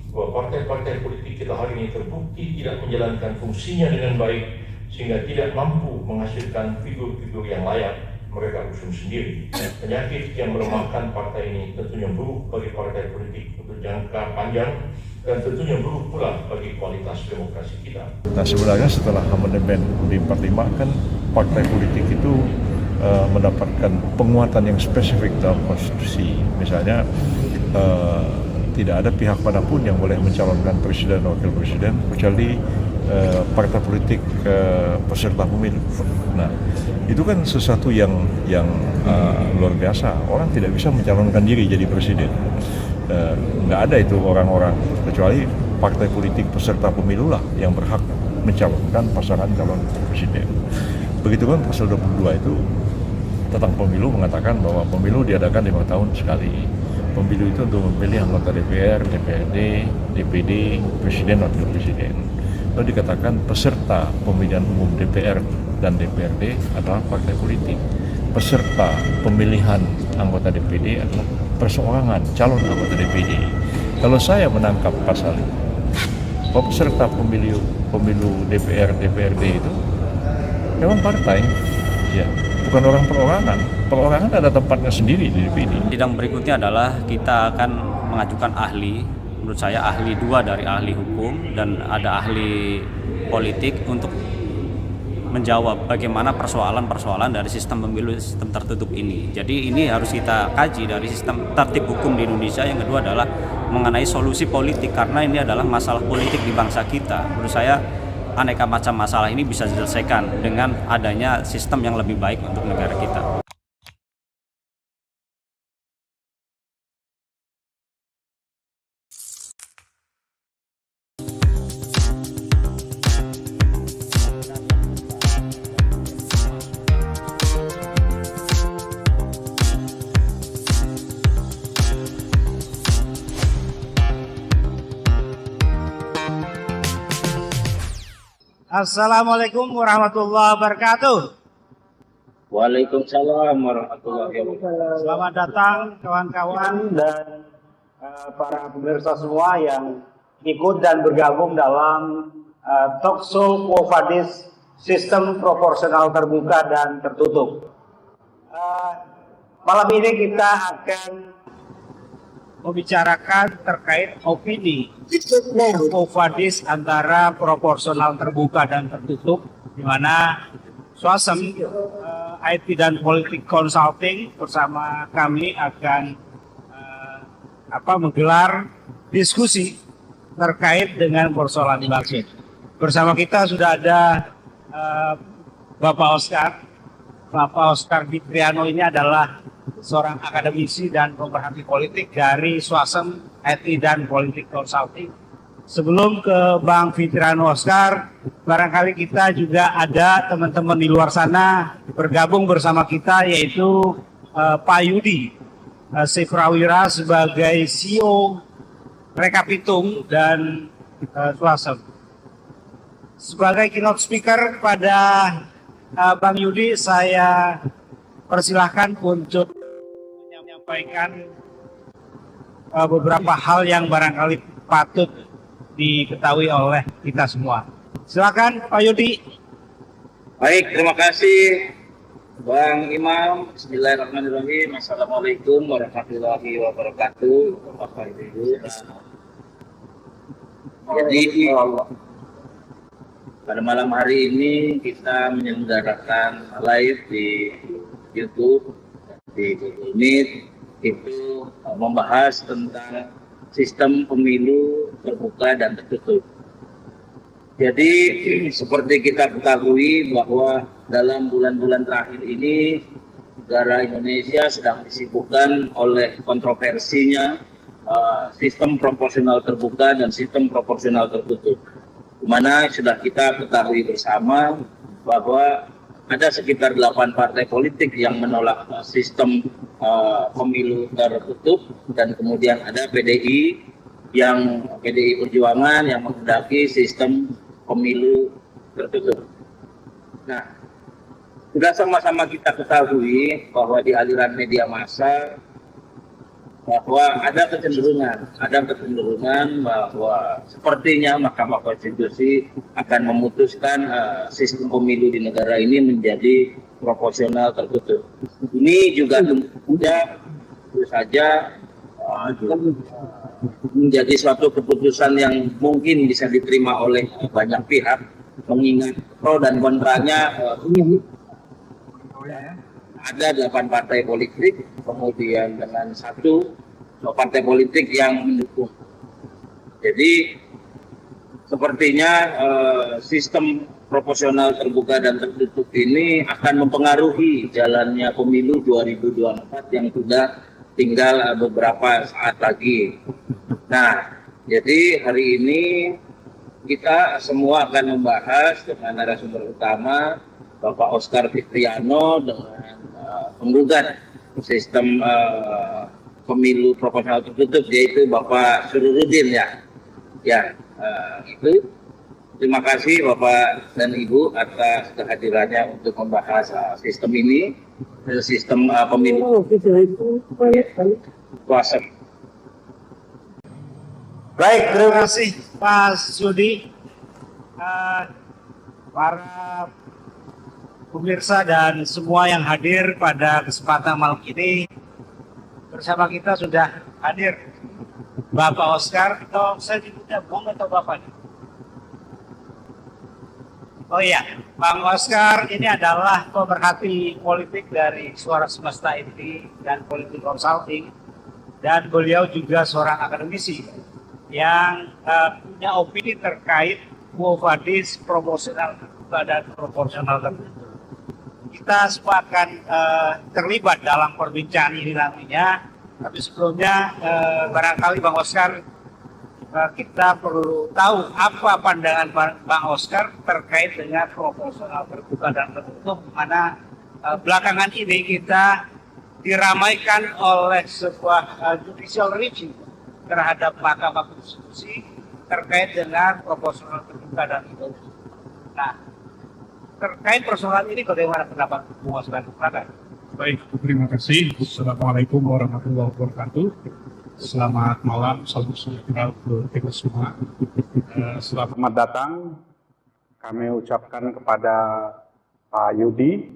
bahwa partai-partai politik kita hari ini terbukti tidak menjalankan fungsinya dengan baik sehingga tidak mampu menghasilkan figur-figur yang layak mereka usung sendiri. Penyakit yang melemahkan partai ini tentunya buruk bagi partai politik untuk jangka panjang dan tentunya buruk pula bagi kualitas demokrasi kita. Nah, sebenarnya setelah amandemen di 45 kan partai politik itu mendapatkan penguatan yang spesifik dalam konstitusi. Misalnya tidak ada pihak manapun yang boleh mencalonkan presiden dan wakil presiden kecuali partai politik peserta pemilu. Nah, itu kan sesuatu yang luar biasa. Orang tidak bisa mencalonkan diri jadi presiden. Nggak ada itu orang-orang, kecuali partai politik peserta pemilu lah yang berhak mencalonkan pasangan calon presiden. Begitu kan pasal 22 itu tentang pemilu mengatakan bahwa pemilu diadakan 5 tahun sekali. Pemilu itu untuk memilih anggota DPR, DPRD, DPD, presiden, wakil presiden. Lalu dikatakan peserta pemilihan umum DPR dan DPRD adalah partai politik. Peserta pemilihan anggota DPD adalah perseorangan calon anggota DPD. Kalau saya menangkap pasal itu, peserta pemilu DPR, DPRD itu memang partai, ya, bukan orang perorangan. Perorangan ada tempatnya sendiri di DPD. Sidang berikutnya adalah kita akan mengajukan ahli, menurut saya ahli 2 dari ahli hukum dan ada ahli politik untuk menjawab bagaimana persoalan-persoalan dari sistem pemilu, sistem tertutup ini. Jadi ini harus kita kaji dari sistem tertib hukum di Indonesia. Yang kedua adalah mengenai solusi politik, karena ini adalah masalah politik di bangsa kita. Menurut saya aneka macam masalah ini bisa diselesaikan dengan adanya sistem yang lebih baik untuk negara kita. Assalamualaikum warahmatullahi wabarakatuh. Waalaikumsalam warahmatullahi wabarakatuh. Selamat datang kawan-kawan dan para pemirsa semua yang ikut dan bergabung dalam talkshow Quo-Vadis Sistem Proporsional Terbuka dan Tertutup. Malam ini kita akan membicarakan terkait opini Quo-Vadis antara proporsional terbuka dan tertutup, di mana Swasem IT dan Politik Consulting bersama kami akan menggelar diskusi terkait dengan persoalan bangsa. Bersama kita sudah ada Bapak Oscar Fitriano. Ini adalah seorang akademisi dan pemerhati politik dari Swasem IT dan Politik Consulting. Sebelum ke Bang Fitriano Oscar, barangkali kita juga ada teman-teman di luar sana bergabung bersama kita, yaitu Pak Yudi Sifrawira sebagai CEO Rekapitung dan Swasem. Sebagai keynote speaker kepada Bang Yudi, saya persilahkan untuk menyampaikan beberapa hal yang barangkali patut diketahui oleh kita semua. Silakan Pak Yudi. Baik, terima kasih Bang Imam. Bismillahirrahmanirrahim. Assalamualaikum warahmatullahi wabarakatuh. Bapak Ibu. Jadi pada malam hari ini kita menyelenggarakan live di YouTube, di Google Meet, itu membahas tentang sistem pemilu terbuka dan tertutup. Jadi seperti kita ketahui bahwa dalam bulan-bulan terakhir ini negara Indonesia sedang disibukkan oleh kontroversinya sistem proporsional terbuka dan sistem proporsional tertutup, di mana sudah kita ketahui bersama bahwa ada sekitar 8 partai politik yang menolak sistem pemilu tertutup, dan kemudian ada PDI Perjuangan yang menghendaki sistem pemilu tertutup. Nah, sudah sama-sama kita ketahui bahwa di aliran media massa bahwa ada kecenderungan bahwa sepertinya Mahkamah Konstitusi akan memutuskan sistem pemilu di negara ini menjadi proporsional tertutup. Ini juga tentu saja menjadi suatu keputusan yang mungkin bisa diterima oleh banyak pihak, mengingat pro dan kontranya ada 8 partai politik, kemudian dengan 1 partai politik yang mendukung. Jadi sepertinya sistem proporsional terbuka dan tertutup ini akan mempengaruhi jalannya pemilu 2024 yang sudah tinggal beberapa saat lagi. Nah, jadi hari ini kita semua akan membahas dengan narasumber utama Bapak Oscar Fitriano dengan penggugat sistem pemilu proporsional tertutup, yaitu Bapak Sururudin itu. Terima kasih Bapak dan Ibu atas kehadirannya untuk membahas sistem ini, sistem pemilu kuasa. Baik, terima kasih Pak Sudi. Para pemirsa dan semua yang hadir pada kesempatan malam ini, bersama kita sudah hadir Bapak Oscar, atau saya nyebutnya Bung atau Bapak? Oh iya, Bang Oscar ini adalah pemerhati politik dari Suara Semesta IT dan Politik Consulting, dan beliau juga seorang akademisi yang punya opini terkait quo vadis proporsional terbuka dan proporsional tertutup. Kita semua akan terlibat dalam perbincangan ini nantinya, tapi sebelumnya barangkali Bang Oscar, kita perlu tahu apa pandangan Bang Oscar terkait dengan proporsional terbuka dan tertutup, mana belakangan ini kita diramaikan oleh sebuah judicial review terhadap Mahkamah Konstitusi terkait dengan proporsional terbuka dan tertutup. Nah, terkait persoalan ini bagaimana pendapat Bung Oscar? Baik, terima kasih. Assalamualaikum warahmatullahi wabarakatuh. Selamat malam, salam sejahtera untuk kita semua. Selamat datang kami ucapkan kepada Pak Yudi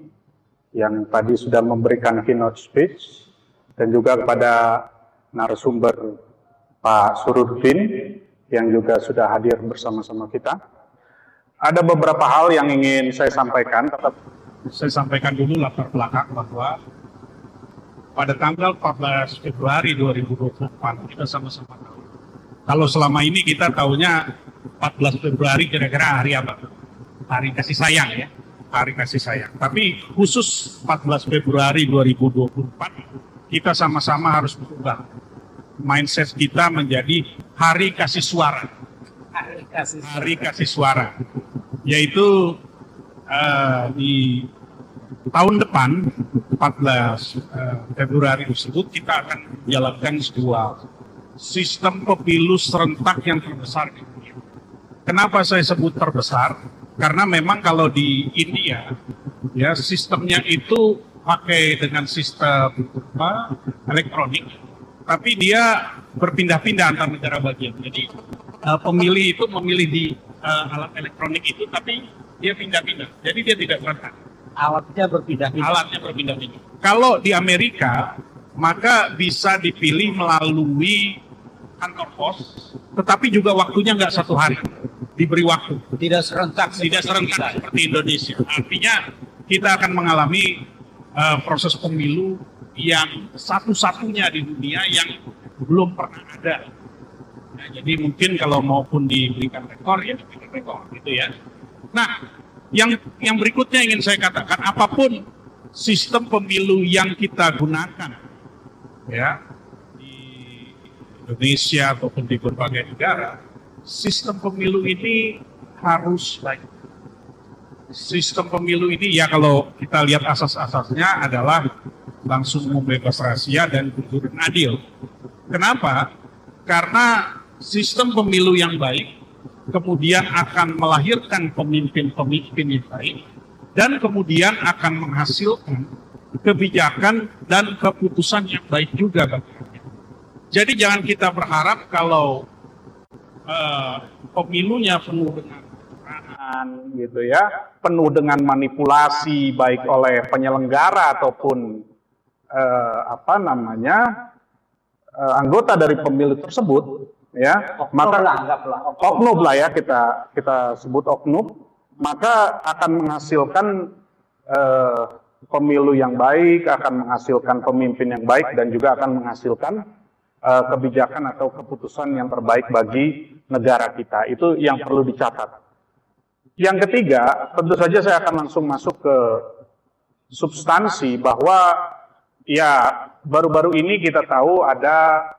yang tadi sudah memberikan keynote speech, dan juga kepada narasumber Pak Surudin yang juga sudah hadir bersama-sama kita. Ada beberapa hal yang ingin saya sampaikan. Saya sampaikan dulu latar belakang bahwa pada tanggal 14 Februari 2024 kita sama-sama tahu. Kalau selama ini kita tahunya 14 Februari kira-kira hari apa? Hari kasih sayang ya. Hari kasih sayang. Tapi khusus 14 Februari 2024 kita sama-sama harus berubah. Mindset kita menjadi hari kasih suara. Hari kasih suara. Yaitu di tahun depan 14 Februari tersebut kita akan menjalankan sebuah sistem pemilu serentak yang terbesar di dunia. Kenapa saya sebut terbesar? Karena memang kalau di India ya sistemnya itu pakai dengan sistem elektronik, tapi dia berpindah-pindah antar negara bagian. Jadi pemilih itu memilih di alat elektronik itu, tapi dia pindah-pindah. Jadi dia tidak serentak. Alatnya berpindah-pindah. Kalau di Amerika, maka bisa dipilih melalui kantor pos, tetapi juga waktunya nggak 1 hari, diberi waktu. Tidak serentak Seperti Indonesia. Artinya kita akan mengalami proses pemilu yang satu-satunya di dunia yang belum pernah ada. Nah, jadi mungkin kalau maupun diberikan rekor ya diberikan rekor gitu ya. Nah, yang berikutnya ingin saya katakan, apapun sistem pemilu yang kita gunakan ya di Indonesia ataupun di berbagai negara, sistem pemilu ini harus baik. Sistem pemilu ini ya kalau kita lihat asas-asasnya adalah langsung, bebas rahasia, dan jujur dan adil. Kenapa? Karena sistem pemilu yang baik kemudian akan melahirkan pemimpin-pemimpin yang baik, dan kemudian akan menghasilkan kebijakan dan keputusan yang baik juga bagi rakyat. Jadi jangan kita berharap kalau pemilunya penuh dengan kecurangan gitu ya, penuh dengan manipulasi baik oleh penyelenggara ataupun anggota dari pemilu tersebut, ya, oknum lah ya, kita sebut oknum, maka akan menghasilkan pemilu yang baik, akan menghasilkan pemimpin yang baik, dan juga akan menghasilkan kebijakan atau keputusan yang terbaik bagi negara kita. Itu yang perlu dicatat. Yang ketiga, tentu saja saya akan langsung masuk ke substansi bahwa ya baru-baru ini kita tahu ada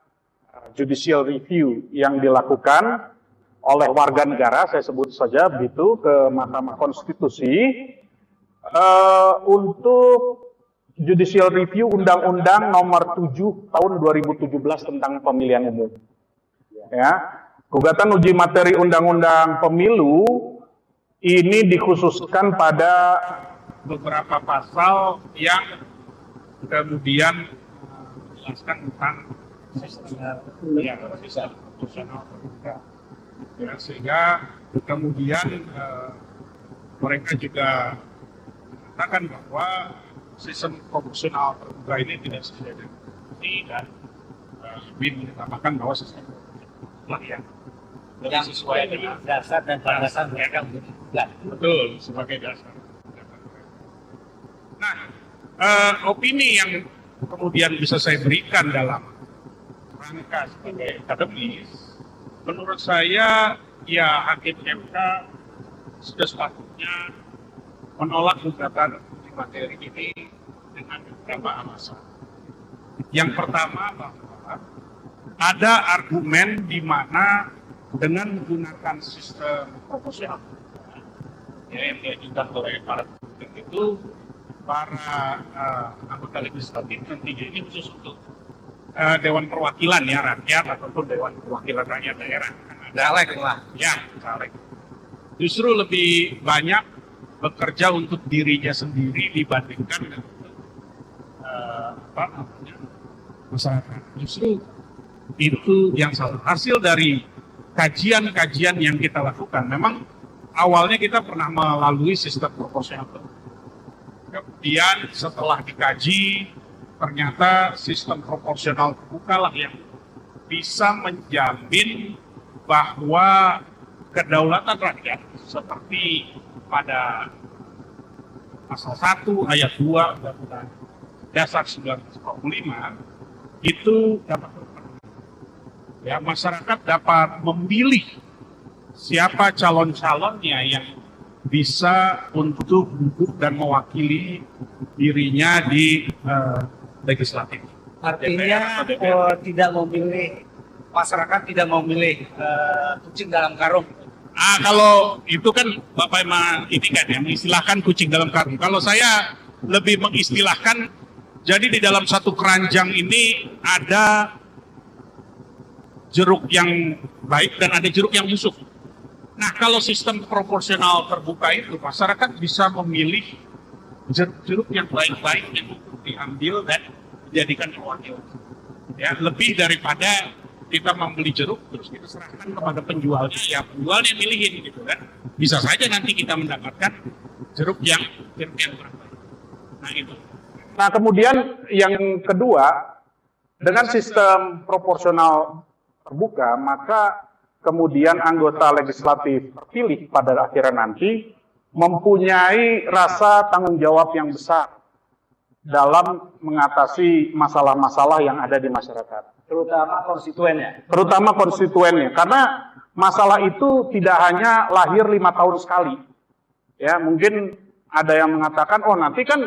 judicial review yang dilakukan oleh warga negara, saya sebut saja begitu, ke Mahkamah Konstitusi untuk judicial review Undang-Undang Nomor 7 Tahun 2017 tentang Pemilihan Umum. Ya, gugatan uji materi Undang-Undang Pemilu ini dikhususkan pada beberapa pasal yang kemudian menjelaskan tentang sistem proporsional terbuka. Ya, sehingga kemudian mereka juga mengatakan bahwa sistem proporsional terbuka ini tidak sesuai dengan konstitusi dan lebih mengutamakan bahwa sistem proporsional yang sesuai dengan dasar dan landasan mereka. Betul, sebagai dasar. Nah, opini yang kemudian bisa saya berikan dalam rangka sebagai akademis, menurut saya ya hakim MK sudah sepatutnya menolak gugatan uji materi ini dengan beberapa alasan. Yang pertama bahwa ada argumen di mana dengan menggunakan sistem proporsional yang diajukan oleh para pemimpin itu, para anggota legislatif nantinya ini khusus untuk Dewan Perwakilan ya rakyat ataupun Dewan Perwakilan Rakyat Daerah. Caleg lah. Ya, caleg. Justru lebih banyak bekerja untuk dirinya sendiri dibandingkan dengan masyarakat. Justru itu yang salah. Hasil dari kajian-kajian yang kita lakukan, memang awalnya kita pernah melalui sistem proporsional. Kemudian setelah dikaji, ternyata sistem proporsional terbuka lah yang bisa menjamin bahwa kedaulatan rakyat seperti pada pasal 1 ayat 2 Undang-Undang Dasar 1945 itu dapat terpenuhi. Ya, masyarakat dapat memilih siapa calon-calonnya yang bisa untuk duduk dan mewakili dirinya di legislatif. Artinya tidak memilih, masyarakat tidak memilih kucing dalam karung. Kalau itu kan Bapak Emang ini kan ya mengistilahkan kucing dalam karung. Kalau saya lebih mengistilahkan, jadi di dalam satu keranjang ini ada jeruk yang baik dan ada jeruk yang busuk. Nah, kalau sistem proporsional terbuka itu, masyarakat bisa memilih jeruk-jeruk yang baik-baik yang diambil dan dijadikan wakil. Ya, lebih daripada kita membeli jeruk terus kita serahkan kepada penjualnya, ya penjualnya milihin gitu kan. Bisa saja nanti kita mendapatkan jeruk yang kurang baik. Nah, itu. Nah, kemudian yang kedua, dengan sistem proporsional terbuka, maka kemudian anggota legislatif terpilih pada akhirnya nanti mempunyai rasa tanggung jawab yang besar dalam mengatasi masalah-masalah yang ada di masyarakat. Terutama konstituennya. Terutama konstituennya, karena masalah itu tidak hanya lahir 5 tahun sekali. Ya, mungkin ada yang mengatakan, oh nanti kan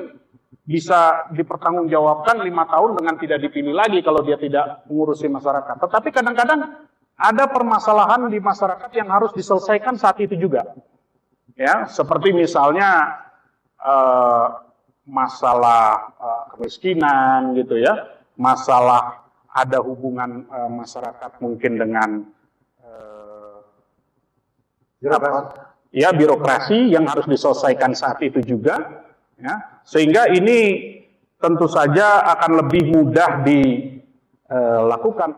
bisa dipertanggungjawabkan 5 tahun dengan tidak dipilih lagi kalau dia tidak mengurusi masyarakat. Tetapi kadang-kadang ada permasalahan di masyarakat yang harus diselesaikan saat itu juga. Ya, seperti misalnya masalah kemiskinan gitu ya, masalah ada hubungan masyarakat mungkin dengan birokrasi yang harus diselesaikan saat itu juga, ya, sehingga ini tentu saja akan lebih mudah lakukan.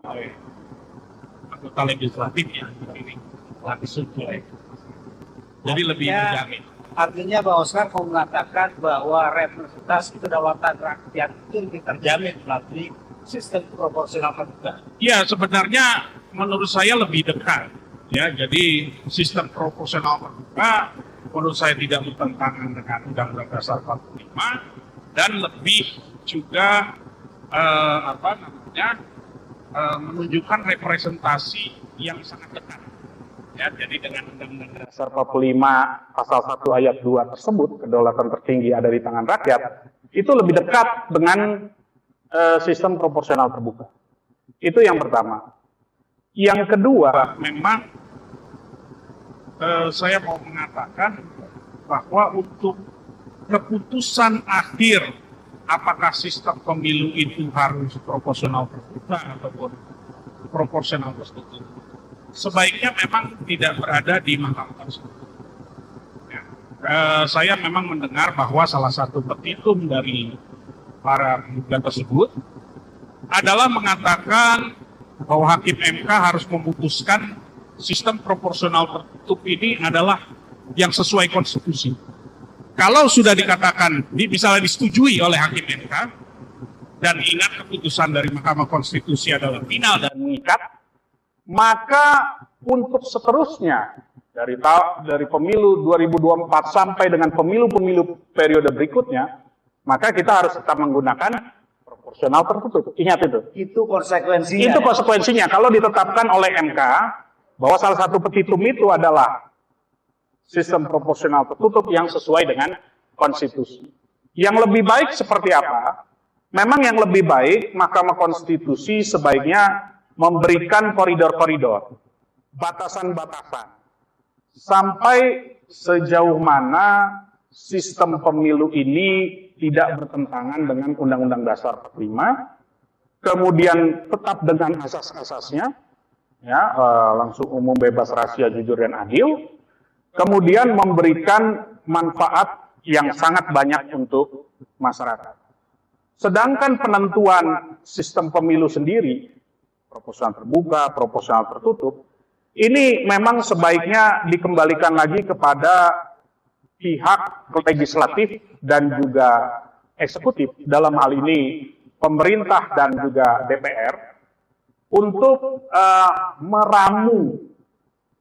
Anggota legislatif yang dipilih langsung oleh. Jadi lebih menjamin. Artinya Pak Oscar mau mengatakan bahwa representasi kedaulatan rakyat itu lebih terjamin melalui sistem proporsional terbuka. Ya, sebenarnya menurut saya lebih dekat. Ya, jadi sistem proporsional terbuka menurut saya tidak bertentangan dengan Undang-Undang Dasar 45 dan lebih juga menunjukkan representasi yang sangat dekat. Ya, jadi dengan Undang-Undang Dasar 45 pasal 1 ayat 2 tersebut, kedaulatan tertinggi ada di tangan rakyat, itu lebih dekat dengan sistem proporsional terbuka. Itu yang pertama. Yang kedua, memang saya mau mengatakan bahwa untuk keputusan akhir apakah sistem pemilu itu harus proporsional terbuka ataupun proporsional tertutup, sebaiknya memang tidak berada di Mahkamah Konstitusi. Ya. Saya memang mendengar bahwa salah satu petitum dari para penggugat tersebut adalah mengatakan bahwa Hakim MK harus memutuskan sistem proporsional tertutup ini adalah yang sesuai konstitusi. Kalau sudah dikatakan, misalnya disetujui oleh Hakim MK, dan ingat keputusan dari Mahkamah Konstitusi adalah final dan mengikat, maka untuk seterusnya dari pemilu 2024 sampai dengan pemilu-pemilu periode berikutnya, maka kita harus tetap menggunakan proporsional tertutup. Ingat itu. Itu konsekuensinya. Itu konsekuensinya. Kalau ditetapkan oleh MK bahwa salah satu petitum itu adalah sistem proporsional tertutup yang sesuai dengan konstitusi. Yang lebih baik seperti apa? Memang yang lebih baik Mahkamah Konstitusi sebaiknya memberikan koridor-koridor, batasan-batasan, sampai sejauh mana sistem pemilu ini tidak bertentangan dengan Undang-Undang Dasar 45, kemudian tetap dengan asas-asasnya, ya, langsung umum, bebas, rahasia, jujur, dan adil, kemudian memberikan manfaat yang sangat banyak untuk masyarakat. Sedangkan penentuan sistem pemilu sendiri, proporsional terbuka, proporsional tertutup, ini memang sebaiknya dikembalikan lagi kepada pihak legislatif dan juga eksekutif, dalam hal ini pemerintah dan juga DPR, untuk meramu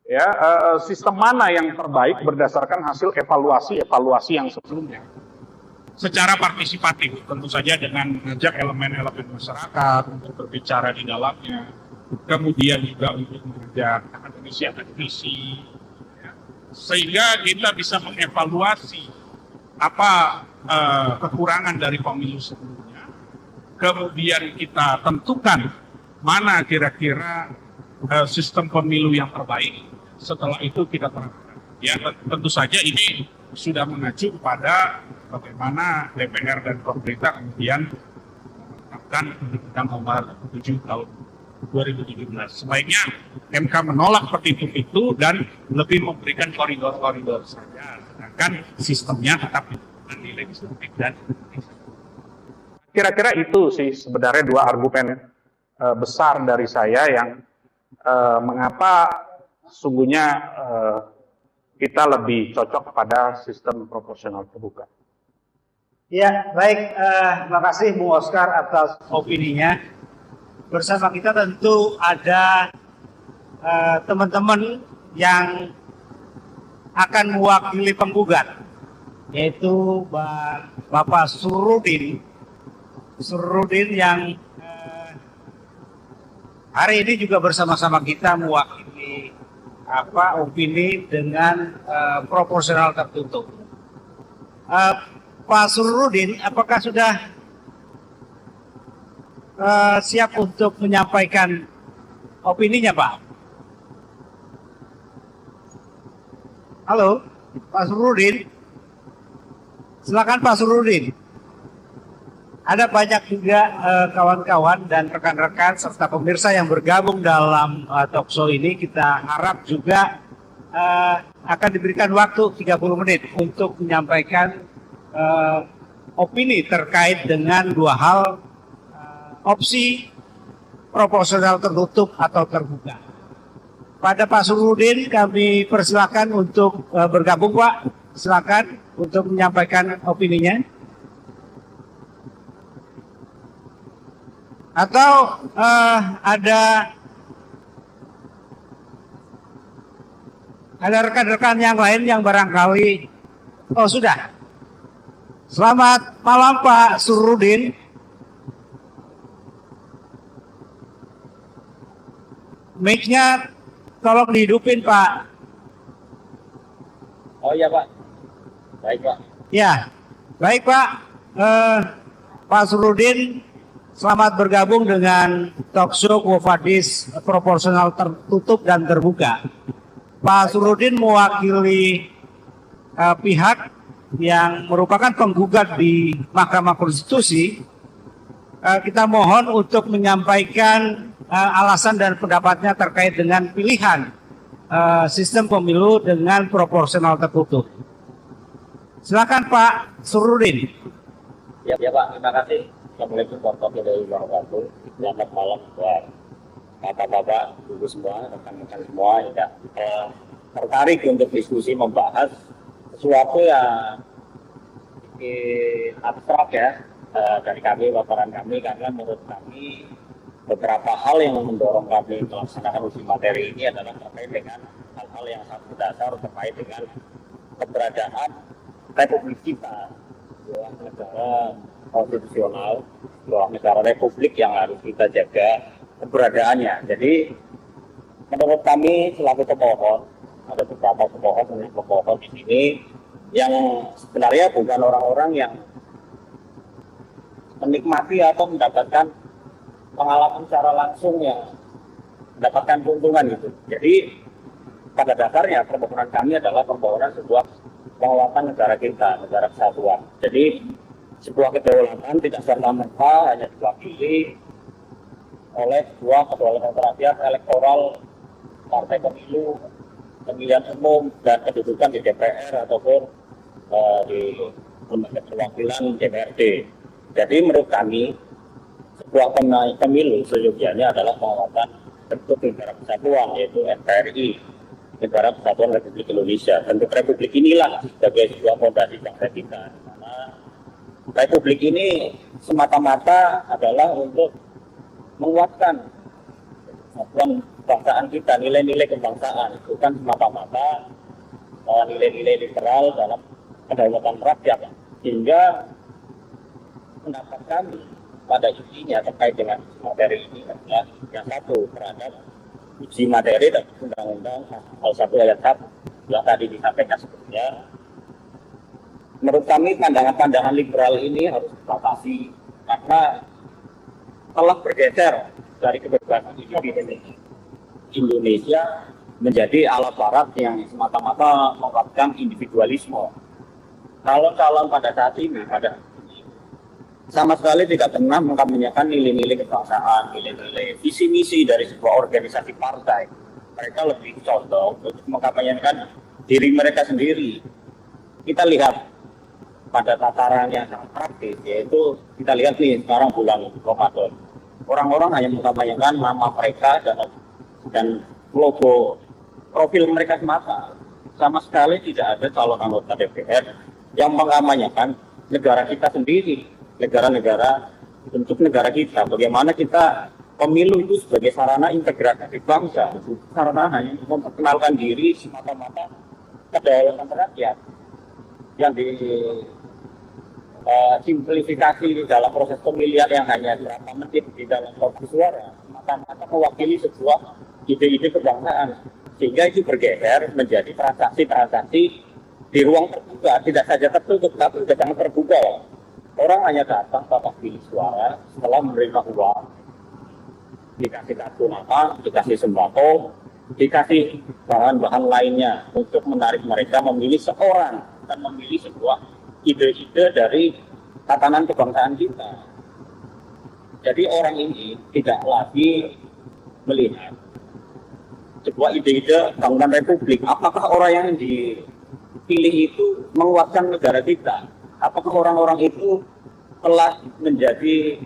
ya, sistem mana yang terbaik berdasarkan hasil evaluasi yang sebelumnya. secara partisipatif, tentu saja dengan mengajak elemen-elemen masyarakat untuk berbicara di dalamnya, kemudian juga untuk mengajak akademisi-akademisi, ya, sehingga kita bisa mengevaluasi apa kekurangan dari pemilu sebelumnya, kemudian kita tentukan mana kira-kira sistem pemilu yang terbaik, setelah itu kita terapkan. Ya, tentu saja ini sudah mengacu kepada bagaimana DPR dan pemerintah kemudian menetapkan Undang-Undang Nomor 7 tahun 2017. Sebaiknya MK menolak petitum itu dan lebih memberikan koridor-koridor saja, sedangkan sistemnya tetap di legislatif dan kira-kira itu sih sebenarnya dua argumen besar dari saya yang mengapa sesungguhnya kita lebih cocok pada sistem proporsional terbuka. Ya, baik. Terima kasih Bung Oscar atas opininya. Bersama kita tentu ada teman-teman yang akan mewakili penggugat, yaitu Bapak Surudin yang hari ini juga bersama-sama kita mewakili opini dengan proporsional tertutup. Pak Surudin, apakah sudah siap untuk menyampaikan opininya, Pak? Halo, Pak Surudin. Silakan Pak Surudin. Ada banyak juga kawan-kawan dan rekan-rekan serta pemirsa yang bergabung dalam talkshow ini. Kita harap juga akan diberikan waktu 30 menit untuk menyampaikan opini terkait dengan dua hal, opsi proporsional tertutup atau terbuka. Pada Pak Surudin kami persilakan untuk bergabung, Pak. Silakan untuk menyampaikan opininya. Atau ada rekan-rekan yang lain yang barangkali, oh sudah. Selamat malam Pak Surudin. Mic-nya tolong dihidupin Pak. Oh iya Pak. Baik Pak. Ya, baik Pak. Pak Surudin, selamat bergabung dengan talkshow Quo-Vadis proporsional tertutup dan terbuka. Pak Surudin mewakili pihak yang merupakan penggugat di Mahkamah Konstitusi. Kita mohon untuk menyampaikan alasan dan pendapatnya terkait dengan pilihan sistem pemilu dengan proporsional tertutup. Silakan Pak Surudin. Ya Pak, terima kasih. Assalamualaikum warahmatullahi wabarakatuh. Selamat malam buat bapak-bapak, ibu semua, rekan-rekan semua yang tertarik untuk diskusi membahas sesuatu yang abstrak ya dari kami, paparan kami, karena menurut kami beberapa hal yang mendorong kami melaksanakan uji materi ini adalah terkait dengan hal-hal yang sangat dasar terkait dengan keberadaan Republik kita, sebuah negara konstitusional, sebuah negara republik yang harus kita jaga keberadaannya. Jadi menurut kami selaku pemohon, ada beberapa pemohon di sini yang sebenarnya bukan orang-orang yang menikmati atau mendapatkan pengalaman secara langsung yang mendapatkan keuntungan gitu. Jadi pada dasarnya permohonan kami adalah permohonan sebuah penguatan negara kita, negara kesatuan. Jadi sebuah kedaulatan tidak serta-merta hanya diwakili oleh sebuah kedaulatan terakhir elektoral partai pemilu, pemilihan umum dan kedudukan di DPR ataupun di lembaga perwakilan DPRD. Jadi menurut kami sebuah pemilu seyogianya adalah penguatan bentuk negara kesatuan, yaitu NKRI, Negara Kesatuan Republik Indonesia. Bentuk republik inilah sebagai sebuah fondasi bangsa kita. Karena republik ini semata-mata adalah untuk menguatkan kesatuan kebangsaan kita, nilai-nilai kebangsaan, bukan semata-mata nilai-nilai liberal dalam kedaulatan rakyat. Sehingga pendapat kami pada intinya terkait dengan materi ini adalah yang satu terhadap uji materi dan undang-undang pasal 1 ayat 1 yang tadi disampaikan sebelumnya. Menurut kami pandangan-pandangan liberal ini harus dibatasi karena telah bergeser dari kebebasan ini di Indonesia menjadi alat barat yang semata-mata mengungkapkan individualisme. Kalau calon pada saat ini sama sekali tidak pernah mengkampanyekan nilai-nilai kebangsaan, nilai-nilai visi misi dari sebuah organisasi partai. Mereka lebih condong untuk mengkampanyekan diri mereka sendiri. Kita lihat pada tataran yang sangat praktis, yaitu kita lihat nih sekarang bulan Ramadan. Orang-orang hanya mengkampanyekan nama mereka dan logo profil mereka semata. Sama sekali tidak ada calon anggota DPR yang mengkampanyekan negara kita sendiri. Negara-negara bentuk negara kita, bagaimana kita pemilu itu sebagai sarana integrasi bangsa, sarana hanya memperkenalkan diri semata-mata kedaulatan rakyat yang disimplifikasi dalam proses pemilihan yang hanya berapa menit di dalam proses suara, semata-mata mewakili sebuah ide-ide kebangsaan, sehingga itu bergeser menjadi transaksi-transaksi di ruang terbuka, tidak saja tertutup tapi sudah sangat terbuka. Orang hanya datang tanpa pilih suara setelah menerima uang, dikasih kartu nama, dikasih sembako, dikasih bahan-bahan lainnya untuk menarik mereka memilih seorang dan memilih sebuah ide-ide dari tatanan kebangsaan kita. Jadi orang ini tidak lagi melihat sebuah ide-ide bangunan republik. Apakah orang yang dipilih itu menguatkan negara kita? Apakah orang-orang itu telah menjadi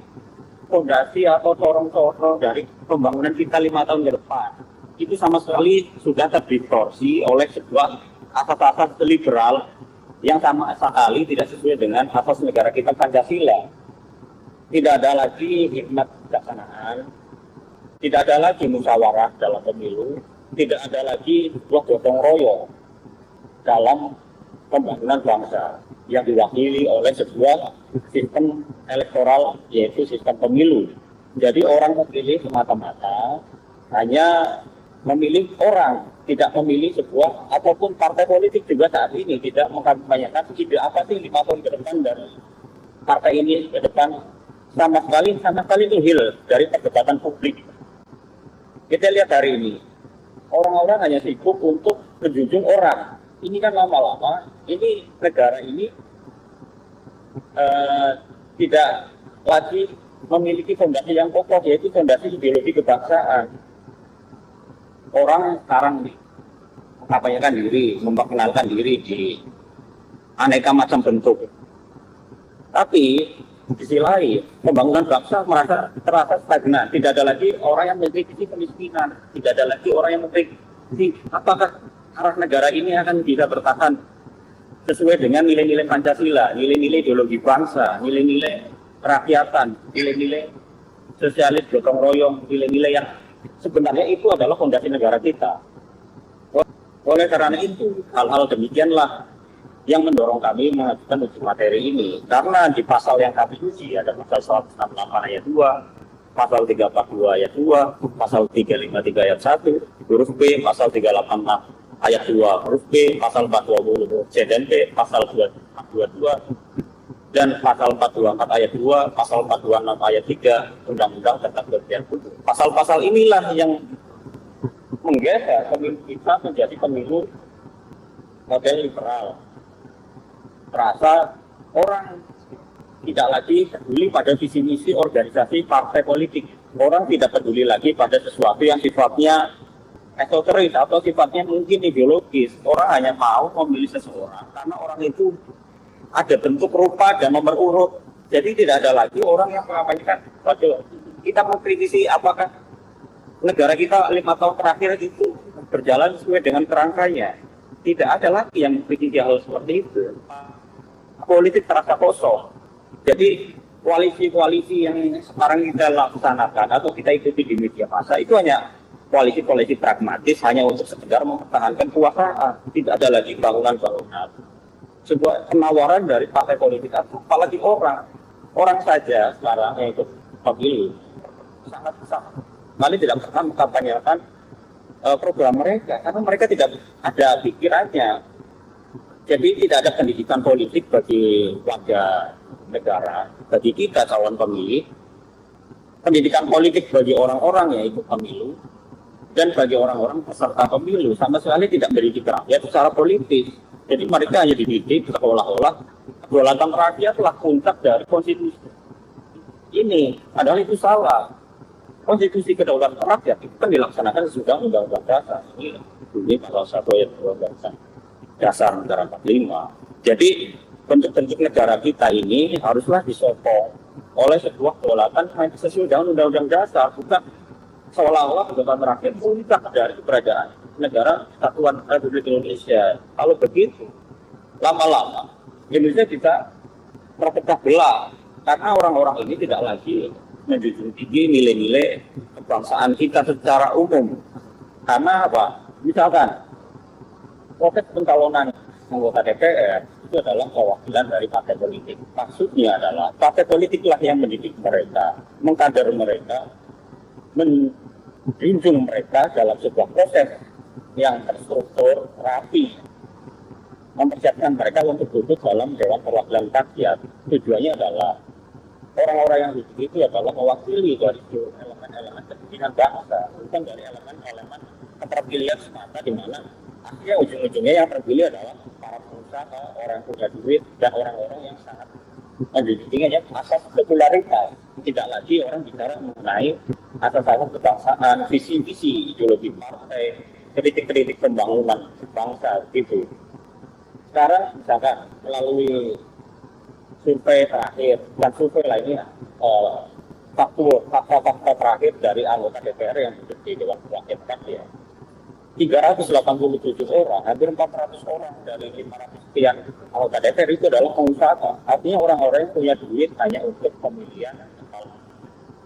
fondasi atau corong-corong dari pembangunan kita 5 tahun ke depan itu sama sekali sudah terdistorsi oleh sebuah asas-asas liberal yang sama sekali tidak sesuai dengan asas negara kita Pancasila. Tidak ada lagi hikmat kebijaksanaan, tidak ada lagi musyawarah dalam pemilu, tidak ada lagi sebuah gotong royong dalam pembangunan bangsa yang diwakili oleh sebuah sistem elektoral, yaitu sistem pemilu. Jadi orang memilih semata-mata hanya memilih orang, tidak memilih sebuah ataupun partai politik juga saat ini tidak mengkampanyekan ide apa sih 5 tahun ke depan dari partai ini ke depan, sama sekali nihil dari perdebatan publik. Kita lihat hari ini orang-orang hanya sibuk untuk menjunjung orang. Ini kan lama-lama ini negara ini tidak lagi memiliki fondasi yang kokoh, yaitu fondasi ideologi kebangsaan. Orang sekarang mengkampanyekan diri, memperkenalkan diri di aneka macam bentuk. Tapi di sisi lain, pembangunan bangsa terasa stagnan. Tidak ada lagi orang yang mengkritisi kemiskinan, tidak ada lagi orang yang mengkritisi apakah arah negara ini akan bisa bertahan sesuai dengan nilai-nilai Pancasila, nilai-nilai ideologi bangsa, nilai-nilai kerakyatan, nilai-nilai sosialis gotong royong, nilai-nilai yang sebenarnya itu adalah fondasi negara kita. Oleh karena itu, hal-hal demikianlah yang mendorong kami mengajukan uji materi ini. Karena di pasal yang kami uji ada pasal 168 ayat 2, pasal 342 ayat 2, pasal 353 ayat 1, huruf B, pasal 386 ayat 2, huruf B, pasal 420 C dan B, pasal 422, dan pasal 424 ayat 2, pasal 426 ayat 3, Undang-Undang tentang Kementerian Hukum. Pasal-pasal inilah yang menggeser pemilu kita menjadi pemilu model liberal. Terasa orang tidak lagi peduli pada visi misi organisasi partai politik. Orang tidak peduli lagi pada sesuatu yang sifatnya esoteris atau sifatnya mungkin ideologis. Orang hanya mau memilih seseorang karena orang itu ada bentuk, rupa, dan nomor urut. Jadi tidak ada lagi orang yang mengapakan. Kita mengkritisi apakah negara kita 5 tahun terakhir itu berjalan sesuai dengan kerangkanya. Tidak ada lagi yang mengkritisi hal seperti itu. Politik terasa kosong. Jadi koalisi-koalisi yang sekarang kita laksanakan atau kita ikuti di media massa itu hanya koalisi-koalisi pragmatis, hanya untuk sekedar mempertahankan kekuasaan. Tidak ada lagi bangunan-bangunan. Sebuah penawaran dari partai politik, apalagi orang saja sekarang yang ikut pemilu sangat sekali tidak pernah mengkampanyekan program mereka karena mereka tidak ada pikirannya. Jadi tidak ada pendidikan politik bagi warga negara, bagi kita calon pemilih, pendidikan politik bagi orang-orang yang ikut pemilu, dan bagi orang-orang peserta pemilu sama sekali tidak mendidik rakyat secara politis. Jadi mereka hanya dididik seolah-olah kedaulatan rakyat telah puncak dari konstitusi. Ini padahal itu salah. Konstitusi kedaulatan rakyat itu kan dilaksanakan sesudah Undang-Undang Dasar. Ini pasal 1 ayat 2 Dasar Negara 45. Jadi bentuk-bentuk negara kita ini haruslah disokong oleh sebuah kedaulatan yang sesuai dengan Undang-Undang Dasar, bukan seolah-olah kedaulatan rakyat puncak dari keberadaan negara Kesatuan Republik Indonesia. Kalau begitu, lama-lama Indonesia bisa terpecah belah karena orang-orang ini tidak lagi menjunjung tinggi nilai-nilai kebangsaan kita secara umum. Karena apa? Misalkan proses pencalonan anggota DPR itu adalah perwakilan dari partai politik. Maksudnya adalah partai politiklah yang mendidik mereka, mengkader mereka, menjunjung mereka dalam sebuah proses yang terstruktur, rapi, mempersiapkan mereka untuk duduk dalam Dewan Perwakilan Rakyat. Tujuannya adalah orang-orang yang duduk itu adalah mewakili dari elemen-elemen kepentingan bangsa, bukan dari elemen-elemen keterpilihan semata, di mana akhirnya ujung-ujungnya yang terpilih adalah para pengusaha, orang yang punya duit, dan orang-orang yang sangat menjadikannya asas popularitas. Tidak lagi orang bicara mengenai asas-asas kebangsaan, visi-visi ideologi partai, kritik-kritik pembangunan bangsa gitu. Sekarang misalkan melalui survei terakhir dan survei lainnya fakta terakhir dari anggota DPR yang duduk di Dewan Perwakilan Rakyat. 387 orang, hampir 400 orang dari 500 sekian anggota DPR itu adalah pengusaha. Artinya orang-orang yang punya duit hanya untuk pemilihan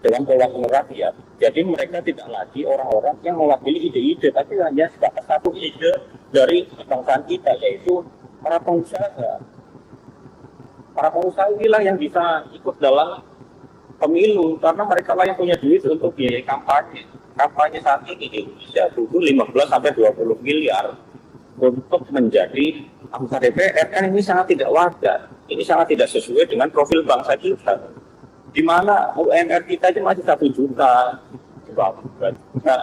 Dewan Perwakilan Rakyat. Jadi mereka tidak lagi orang-orang yang mewakili ide-ide, tapi hanya sebatas satu ide dari kebangsaan kita, yaitu para pengusaha. Para pengusaha inilah yang bisa ikut dalam pemilu, karena mereka lah yang punya duit untuk biaya kampanye. Kampanye saat ini di Indonesia butuh 15-20 miliar untuk menjadi anggota DPR. Kan ini sangat tidak wajar. Ini sangat tidak sesuai dengan profil bangsa kita. Di mana UMR kita itu masih 1 juta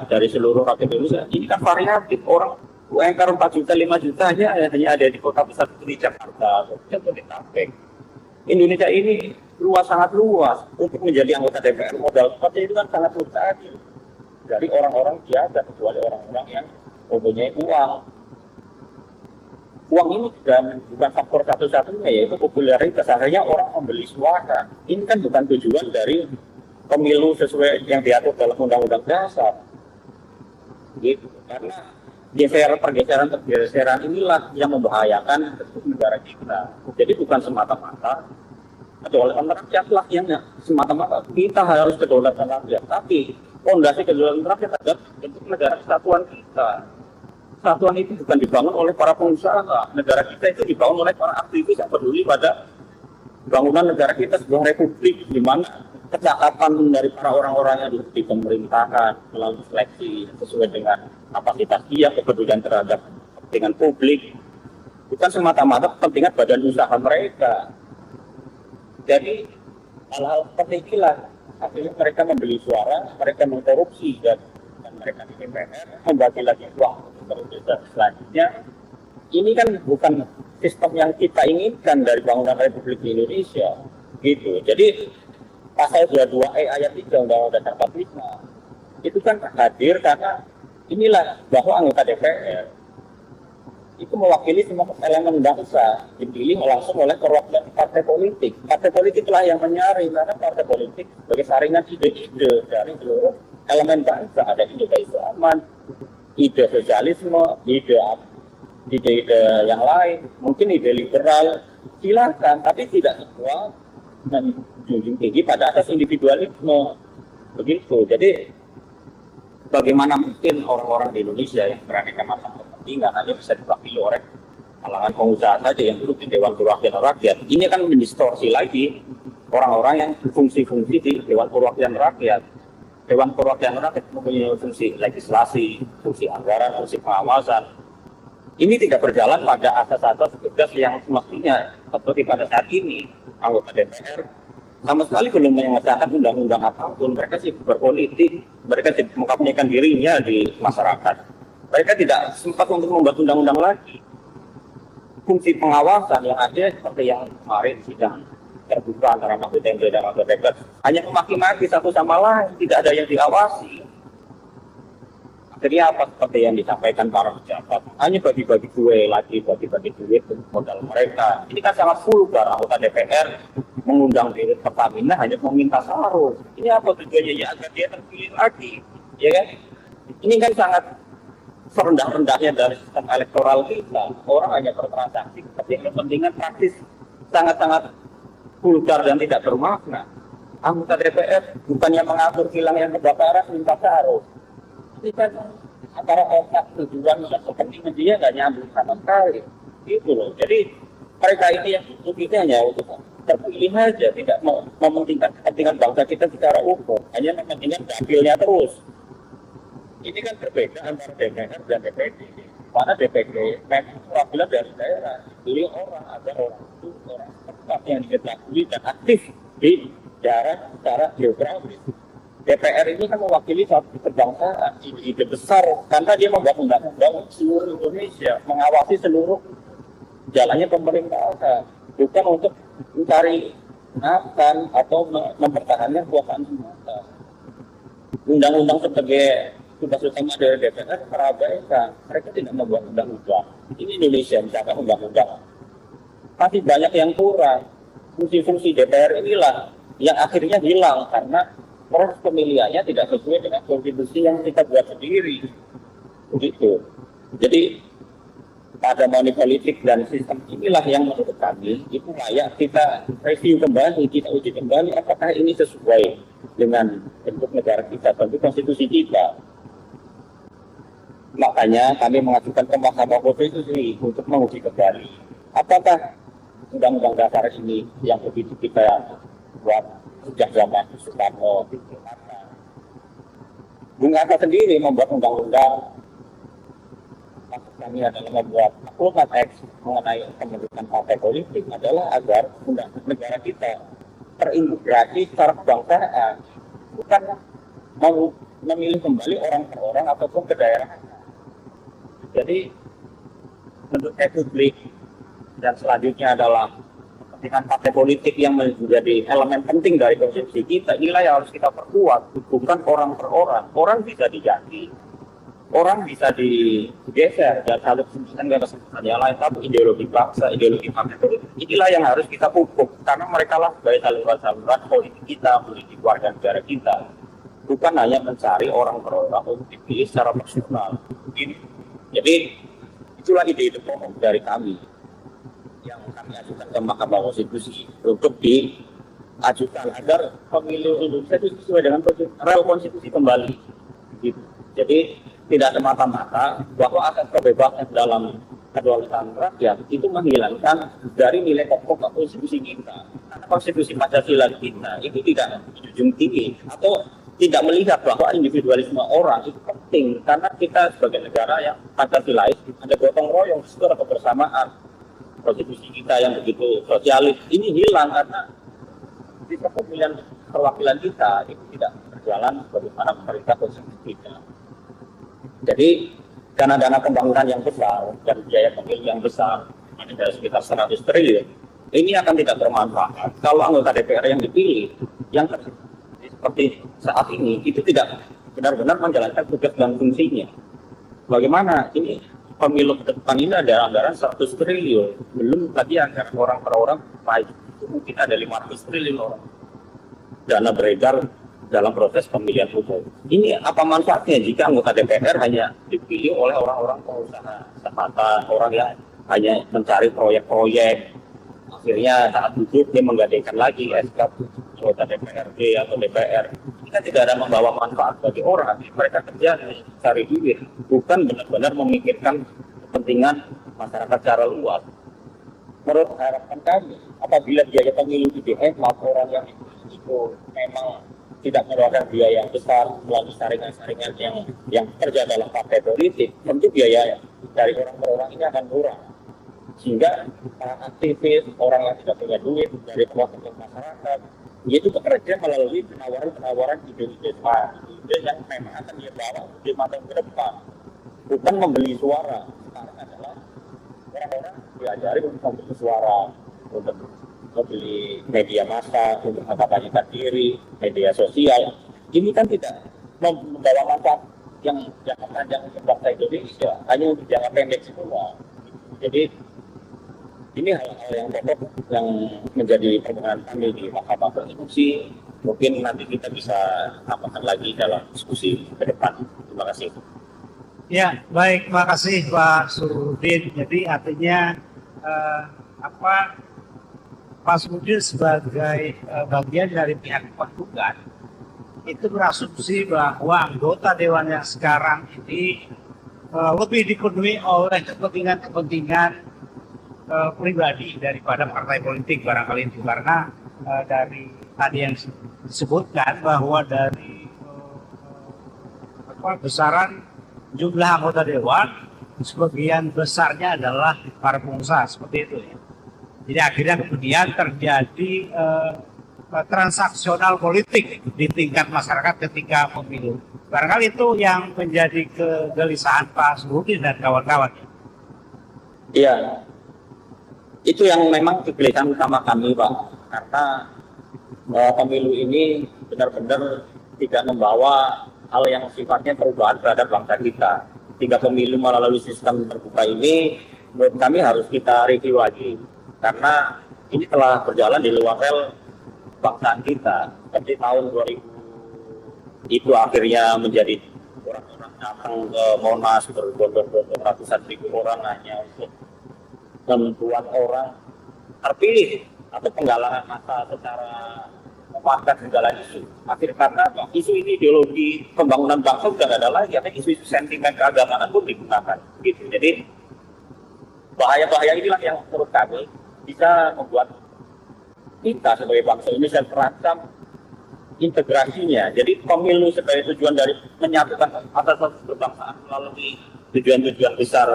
dari seluruh rakyat Indonesia. Ini kan variatif. Orang UMR 4 juta, 5 juta hanya ada di kota besar seperti Jakarta, Jabodetabek. Indonesia ini sangat luas. Untuk menjadi anggota DPR modal seperti itu kan sangat mustahil dari orang-orang biasa, kecuali orang-orang yang mempunyai uang. Uang ini bukan faktor satu-satunya, yaitu popularitas. Akhirnya orang membeli suara. Ini kan bukan tujuan dari pemilu sesuai yang diatur dalam Undang-Undang Dasar. Gitu. Karena pergeseran inilah yang membahayakan negara kita. Jadi bukan semata-mata kedaulatan rakyat lah yang semata-mata kita harus kedaulatan rakyat, tapi fondasi kedaulatan rakyat adalah bentuk negara kesatuan kita. Kesatuan itu bukan dibangun oleh para pengusaha. Negara kita itu dibangun oleh para aktivis yang peduli pada bangunan negara kita sebuah republik, di mana kecakapan dari para orang-orang yang duduk di pemerintahan melalui seleksi sesuai dengan kapasitas dia, kepedulian terhadap kepentingan publik, bukan semata-mata kepentingan badan usaha mereka. Jadi hal-hal seperti inilah akhirnya mereka membeli suara, mereka mengkorupsi dan mereka di DPR membagi lagi uang dan selanjutnya. Ini kan bukan sistem yang kita inginkan dari bangunan Republik Indonesia, gitu. Jadi pasal 22E ayat 3 Undang-Undang Dasar 45 itu kan hadir karena inilah bahwa anggota DPR itu mewakili semua elemen bangsa, dipilih langsung oleh perwakilan partai politik. Partai politik itulah yang menyaring, karena partai politik sebagai saringan ide-ide dari seluruh elemen bangsa. Ada ide keislaman, ide sosialisme, ide yang lain, mungkin ide liberal, silakan, tapi tidak semua menjunjung tinggi pada atas individualisme. Begitu. Jadi bagaimana mungkin orang-orang di Indonesia yang beraneka macam kepentingan hanya bisa diwakili oleh kalangan pengusaha saja yang duduk di Dewan Perwakilan Rakyat. Ini kan mendistorsi lagi orang-orang yang berfungsi-fungsi di Dewan Perwakilan Rakyat. Dewan Perwakilan Rakyat mempunyai fungsi legislasi, fungsi anggaran, fungsi pengawasan. Ini tidak berjalan pada asas-asas tugas yang semestinya seperti pada saat ini. Anggota DPR sama sekali belum mengesahkan undang-undang apapun. Mereka sibuk berpolitik, mereka sibuk mengkampanyekan dirinya di masyarakat. Mereka tidak sempat untuk membuat undang-undang lagi. Fungsi pengawasan yang ada seperti yang kemarin sidang terbuka antara Mahfud MD dan anggota DPR hanya memaki-maki satu sama lain, tidak ada yang diawasi. Akhirnya apa seperti yang disampaikan para pejabat, hanya bagi-bagi kue lagi, bagi-bagi duit untuk modal mereka. Ini kan sangat vulgar. Anggota DPR mengundang Dirut Pertamina hanya meminta sarung. Ini apa tujuannya? Ya agar dia terpilih lagi, ya kan? Ini kan sangat serendah-rendahnya dari sistem elektoral kita. Orang hanya bertransaksi, tapi kepentingan praktis sangat-sangat vulgar dan tidak bermakna. Anggota DPR bukannya mengatur kilang yang kebakaran minta sarung. Ini kan antara otak tujuan dan kepentingan dia nggak nyambung sama sekali. Gitu loh. Jadi mereka ini yang duduk itu hanya untuk terpilih saja, tidak mementingkan kepentingan bangsa kita secara umum, hanya mementingkan dapilnya terus. Ini kan berbeda antara DPR dan DPD. Mana DPD memang perwakilan dari daerah, dipilih orang agar orang itu orang tetap yang diketahui dan aktif di daerah secara geografis. DPR ini kan mewakili satu kebangsaan, ide besar, karena dia membuat undang-undang seluruh Indonesia, mengawasi seluruh jalannya pemerintahan, bukan untuk mencari makan atau mempertahankan kekuasaan semata. Undang-undang sebagai tugas utama dari DPR terabaikan. Mereka tidak membuat undang-undang. Ini Indonesia misalkan undang-undang. Pasti banyak yang kurang. Fungsi-fungsi DPR inilah yang akhirnya hilang karena proses pemilihannya tidak sesuai dengan konstitusi yang kita buat sendiri, begitu. Jadi pada money politik dan sistem inilah yang menurut kami itu layak kita review kembali, kita uji kembali apakah ini sesuai dengan bentuk negara kita, bentuk konstitusi kita. Makanya kami mengajukan ke Mahkamah Konstitusi untuk menguji kembali apakah undang-undang dasar ini yang begitu kita buat sejak zaman Soekarno. Bung Hatta sendiri membuat undang-undang. Maksud kami adalah membuat maklumat X mengenai pembentukan partai politik adalah agar undang-undang negara kita terintegrasi secara kebangsaan, bukan mau memilih kembali orang per orang ataupun ke daerah. Jadi menurut publik dan selanjutnya adalah kepentingan partai politik yang menjadi elemen penting dari konstitusi kita, inilah yang harus kita perkuat, bukan orang per orang. Orang bisa diganti, orang bisa digeser dan satu kesimpulan dan kesimpulan yang lain, tapi ideologi bangsa, ideologi partai politik inilah yang harus kita pupuk, karena mereka lah sebagai saluran politik kita, politik warga negara kita, bukan hanya mencari orang per orang untuk dipilih secara personal. Jadi itulah ide pokok dari kami yang kami ajukan ke Mahkamah Konstitusi untuk diajukan agar pemilu Indonesia itu sesuai dengan rel konstitusi kembali. Gitu. Jadi tidak semata-mata bahwa asas kebebasan dalam kedaulatan rakyat itu menghilangkan dari nilai pokok konstitusi kita. Karena konstitusi Pancasila kita itu tidak menjunjung tinggi atau tidak melihat bahwa individualisme orang itu penting, karena kita sebagai negara yang Pancasilais ada gotong royong, secara kebersamaan. Konstitusi kita yang begitu sosialis ini hilang karena sistem pemilihan perwakilan kita itu tidak berjalan bagaimana pemerintah konstitusi kita. Jadi dana-dana pembangunan yang besar dan biaya pemilu yang besar, ada sekitar 100 triliun, ini akan tidak bermanfaat kalau anggota DPR yang dipilih yang seperti saat ini itu tidak benar-benar menjalankan tugas dan fungsinya. Bagaimana ini pemilu ke depan ini ada anggaran 100 triliun, belum lagi anggaran orang per orang, baik itu mungkin ada 500 triliun orang dana beredar dalam proses pemilihan umum. Ini apa manfaatnya jika anggota DPR hanya dipilih oleh orang-orang pengusaha semata, orang yang hanya mencari proyek-proyek, akhirnya saat duduk dia menggadaikan lagi SK anggota DPRD atau DPR. Kita tidak ada membawa manfaat bagi orang, mereka kerja cari duit, bukan benar-benar memikirkan kepentingan masyarakat secara luas. Menurut harapan kami, apabila biaya pemilu itu dihemat, orang yang itu memang tidak mengeluarkan biaya yang besar melalui saringan-saringan yang kerja dalam partai politik, tentu biaya dari orang per orang ini akan kurang. Sehingga para aktivis, orang yang tidak punya duit dari kelompok masyarakat, yaitu bekerja melalui penawaran-penawaran ide-ide yang memang akan dia bawa 5 tahun ke depan, bukan membeli suara. Sekarang adalah orang-orang diajari untuk membeli suara, untuk membeli media massa, untuk mengkampanyekan diri, media sosial. Ini kan tidak membawa manfaat yang jangka panjang untuk bangsa Indonesia, hanya untuk jangka pendek semua. Jadi ini hal-hal yang pokok yang menjadi pertimbangan kami di Mahkamah Konstitusi. Mungkin nanti kita bisa tambahkan lagi dalam diskusi ke depan. Terima kasih. Ya, baik, terima kasih Pak Surudin. Jadi artinya Pak Surudin sebagai bagian dari pihak penggugat itu berasumsi bahwa anggota dewan yang sekarang ini lebih dipenuhi oleh kepentingan pribadi daripada partai politik barangkali itu, karena dari tadi yang disebutkan bahwa dari besaran jumlah anggota dewan sebagian besarnya adalah para pengusaha, seperti itu ya. Jadi akhirnya kemudian terjadi transaksional politik di tingkat masyarakat ketika pemilu. Barangkali itu yang menjadi kegelisahan Pak Surudin dan kawan-kawan. Iya, itu yang memang kegelisahan utama kami, Pak, karena pemilu ini benar-benar tidak membawa hal yang sifatnya perubahan terhadap bangsa kita. 3 pemilu melalui sistem terbuka ini menurut kami harus kita review lagi, karena ini telah berjalan di luar rel bangsaan kita. Seperti tahun 2019 itu akhirnya menjadi orang-orang datang ke Monas berbondong-bondong ratusan ribu orang hanya untuk membuat orang terpilih atau penggalangan massa secara memakan segala isu. Akhirnya karena isu ini ideologi pembangunan bangsa sudah tidak ada lagi, tapi isu-isu sentimen keagamaan pun digunakan. Gitu. Jadi bahaya-bahaya inilah yang menurut kami bisa membuat kita sebagai bangsa Indonesia terancam integrasinya. Jadi pemilu sebagai tujuan dari menyatukan atas kebangsaan melalui tujuan-tujuan besar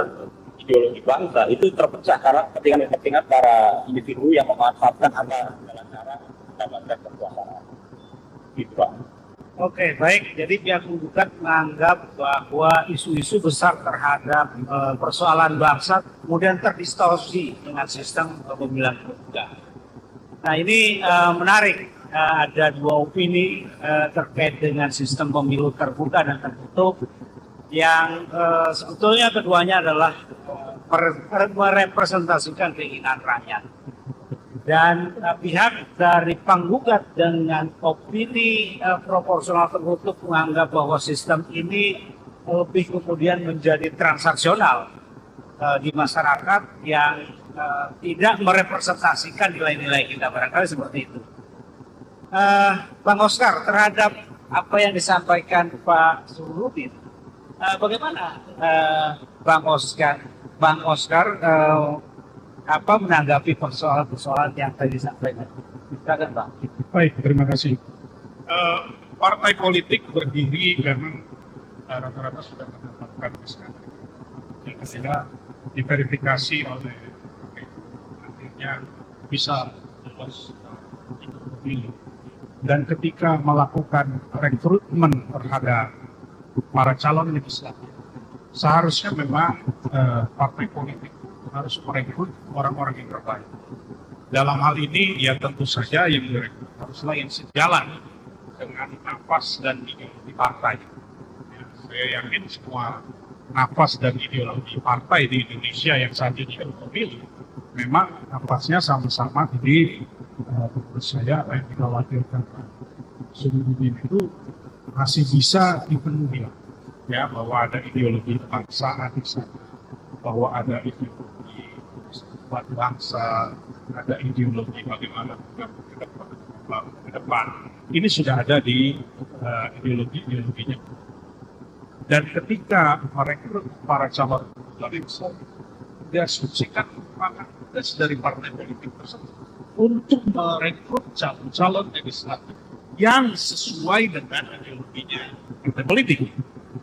ideologi bangsa itu terpecah karena kepentingan-kepentingan para individu yang memanfaatkan apa dengan cara mendapatkan kekuasaan. Gitu, Pak. Oke, baik. Jadi pihak penggugat menganggap bahwa isu-isu besar terhadap persoalan bangsa kemudian terdistorsi dengan sistem pemilihan terbuka. Nah, ini menarik. Ada dua opini terkait dengan sistem pemilu terbuka dan tertutup yang sebetulnya keduanya adalah merepresentasikan keinginan rakyat. Dan pihak dari penggugat dengan opini proporsional tertutup menganggap bahwa sistem ini lebih kemudian menjadi transaksional di masyarakat yang tidak merepresentasikan nilai-nilai kita, barangkali seperti itu. Bang Oscar, terhadap apa yang disampaikan Pak Surudin, bagaimana Bang Oscar menanggapi persoalan-persoalan yang tadi disampaikan? Silakan, Bang. Baik, terima kasih. Partai politik berdiri karena rata-rata sudah mendapatkan SK yang tidak diverifikasi oleh akhirnya bisa lolos pemilu. Dan ketika melakukan rekrutmen terhadap para calon legislatif, seharusnya memang partai politik harus merekrut orang-orang yang terbaik. Dalam hal ini, ya tentu saja yang direkrut haruslah yang sejalan dengan nafas dan ideologi partai. Ya, saya yakin semua nafas dan ideologi partai di Indonesia yang saat ini berpemilu, memang nafasnya sama-sama di menurut saya apa yang dikhawatirkan Surudin itu masih bisa dipenuhi, ya, bahwa ada ideologi kebangsaan di sana, bahwa ada ideologi buat bangsa, ada ideologi bagaimana ke depan. Ini sudah ada di ideologinya. Dan ketika merekrut para calon legislatif, dia sucikan semangat dari partai politik tersebut untuk merekrut calon legislatif yang sesuai dengan ideologinya partai politik,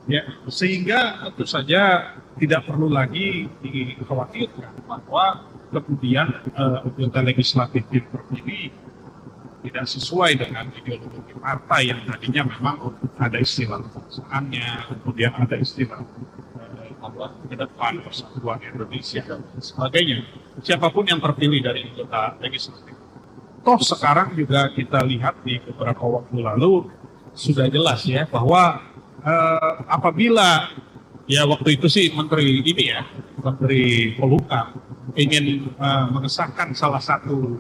ya, sehingga tentu saja tidak perlu lagi dikhawatirkan bahwa kemudian anggota legislatif yang terpilih tidak sesuai dengan ideologi partai yang tadinya memang ada istilah kebangsaannya, kemudian ada istilah ke depan persatuan Indonesia dan sebagainya. Siapapun yang terpilih dari anggota legislatif. Toh sekarang juga kita lihat di beberapa waktu lalu sudah jelas ya bahwa apabila ya waktu itu sih Menteri Polhukam ingin mengesahkan salah satu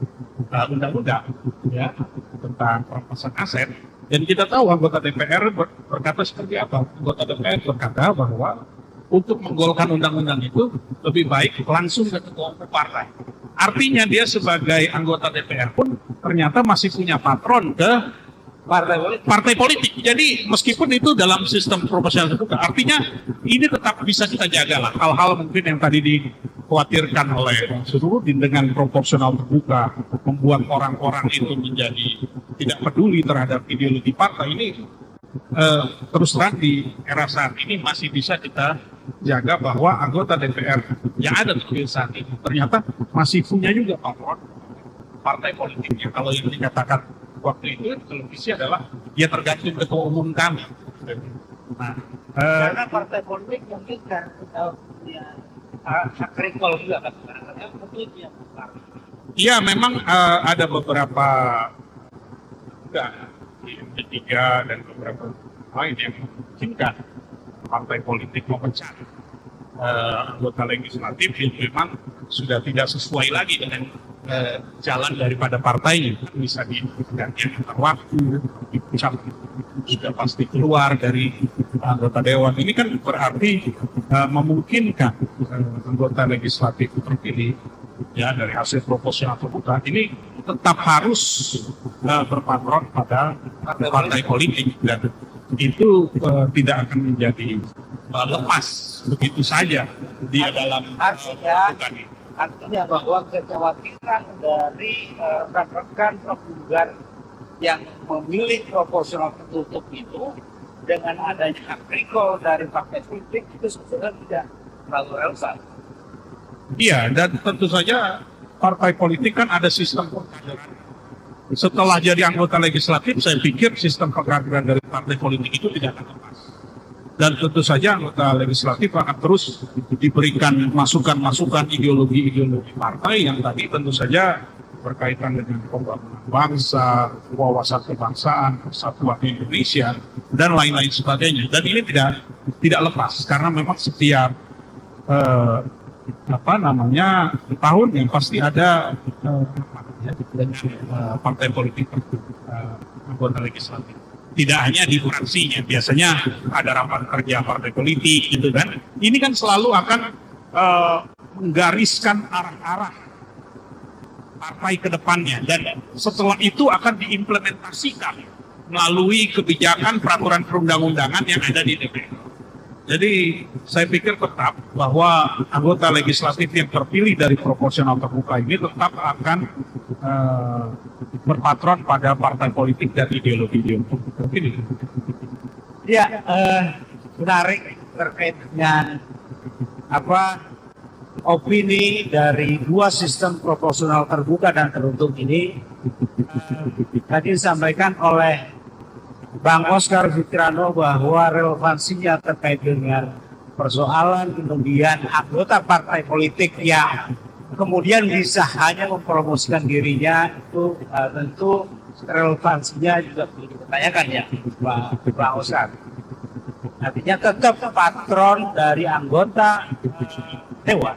undang-undang ya tentang perampasan aset, dan kita tahu anggota DPR berkata seperti apa. Anggota DPR berkata bahwa untuk menggolkan undang-undang itu lebih baik langsung ke ketua umum partai. Artinya dia sebagai anggota DPR pun ternyata masih punya patron ke partai politik. Jadi meskipun itu dalam sistem proporsional terbuka, artinya ini tetap bisa kita jaga lah. Hal-hal mungkin yang tadi dikhawatirkan oleh Bang Surudin dengan proporsional terbuka, membuat orang-orang itu menjadi tidak peduli terhadap ideologi partai ini. Terus terang di era saat ini masih bisa kita jaga bahwa anggota DPR yang ada di saat ini ternyata masih punya juga patron partai politiknya. Kalau yang dikatakan waktu itu di televisi adalah dia tergantung ketua umum kami. Nah, karena partai politik mungkin kan punya hak recall juga kan, karena mungkin yang iya memang ada beberapa P3 dan beberapa lain yang memungkinkan partai politik memecat anggota legislatif yang memang sudah tidak sesuai lagi dengan jalan daripada partainya, bisa diganti antar waktu, dipecat sudah pasti keluar dari anggota dewan. Ini kan berarti memungkinkan anggota legislatif terpilih ya dari hasil proporsional terbuka ini tetap harus berpatron pada partai politik, dan itu tidak akan menjadi lepas begitu saja dia dalam artinya bahwa kekhawatiran dari rekan-rekan penggugat yang memilih proporsional tertutup itu dengan adanya hak recall dari partai politik itu sebetulnya tidak terlalu relevan. Iya, dan tentu saja partai politik kan ada sistem pengkaderan. Setelah jadi anggota legislatif, saya pikir sistem pengkaderan dari partai politik itu tidak akan lepas. Dan tentu saja anggota legislatif akan terus diberikan masukan-masukan ideologi-ideologi partai yang tadi tentu saja berkaitan dengan pembangunan bangsa, wawasan kebangsaan, persatuan Indonesia, dan lain-lain sebagainya. Dan ini tidak lepas karena memang setiap tahun yang pasti ada partai politik anggota legislatif. Tidak hanya di fraksinya, biasanya ada rapat kerja partai politik gitu kan. Ini kan selalu akan menggariskan arah-arah partai ke depannya, dan setelah itu akan diimplementasikan melalui kebijakan peraturan perundang-undangan yang ada di DPR. Jadi saya pikir tetap bahwa anggota legislatif yang terpilih dari proporsional terbuka ini tetap akan berpatron pada partai politik dan ideologi-ideologi terpilih. Ya, menarik terkait dengan opini dari dua sistem proporsional terbuka dan tertutup ini. Tadi disampaikan oleh Bang Oscar Fitrano bahwa relevansinya terkait dengan persoalan kemudian anggota partai politik yang kemudian bisa hanya mempromosikan dirinya itu tentu relevansinya juga perlu dipertanyakan ya Pak Oscar. Artinya tetap patron dari anggota dewan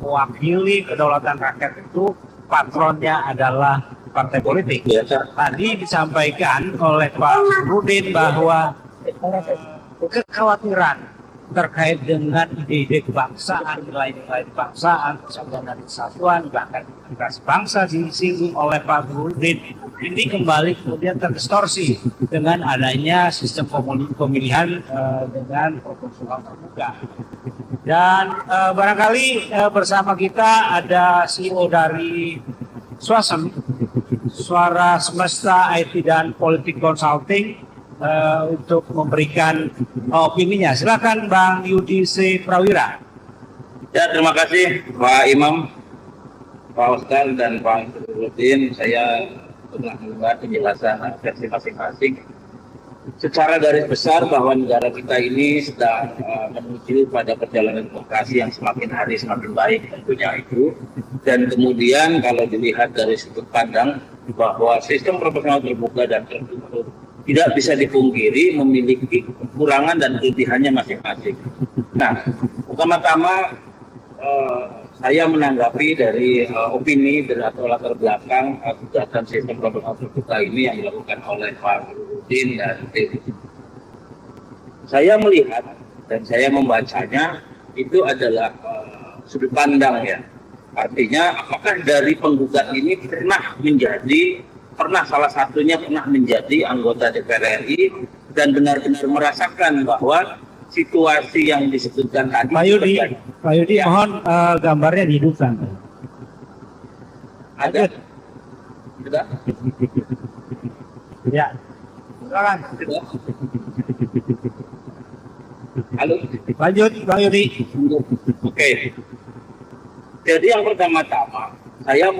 mewakili kedaulatan rakyat itu patronnya adalah partai politik. Tadi disampaikan oleh Pak Rudin bahwa kekhawatiran terkait dengan ide-ide kebangsaan, nilai-nilai kebangsaan, persatuan dan kesatuan, bahkan identitas bangsa disinggung oleh Pak Rudin, ini kembali kemudian terdistorsi dengan adanya sistem pemilihan dengan proporsional terbuka. Dan barangkali bersama kita ada CEO dari SWASEM, Suara Semesta IT dan Politik Consulting, untuk memberikan opininya. Silakan Bang Yudi C. Prawira. Ya, terima kasih Pak Imam, Pak Oscar dan Pak Rudin. Saya telah mendengar penjelasan versi masing-masing. Secara garis besar bahwa negara kita ini sedang menuju pada perjalanan demokrasi yang semakin hari semakin baik tentunya itu. Dan kemudian kalau dilihat dari sudut pandang bahwa sistem proporsional terbuka dan tertutup tidak bisa dipungkiri memiliki kekurangan dan kelebihannya masing-masing. Nah, pertama-tama saya menanggapi dari opini dan atau latar belakang gugatan sistem proporsional terbuka ini yang dilakukan oleh Pak Rudin dan tim. Saya melihat dan saya membacanya itu adalah sudut pandang ya. Artinya apakah dari penggugat ini pernah salah satunya pernah menjadi anggota DPR RI dan benar-benar merasakan bahwa situasi yang disebutkan tadi. Pak Yudi, ya. Mohon gambarnya dihidupkan. Ada? Sudah? Ya. Silakan. Halo. Lanjut, Pak Yudi. Oke. Jadi yang pertama-tama saya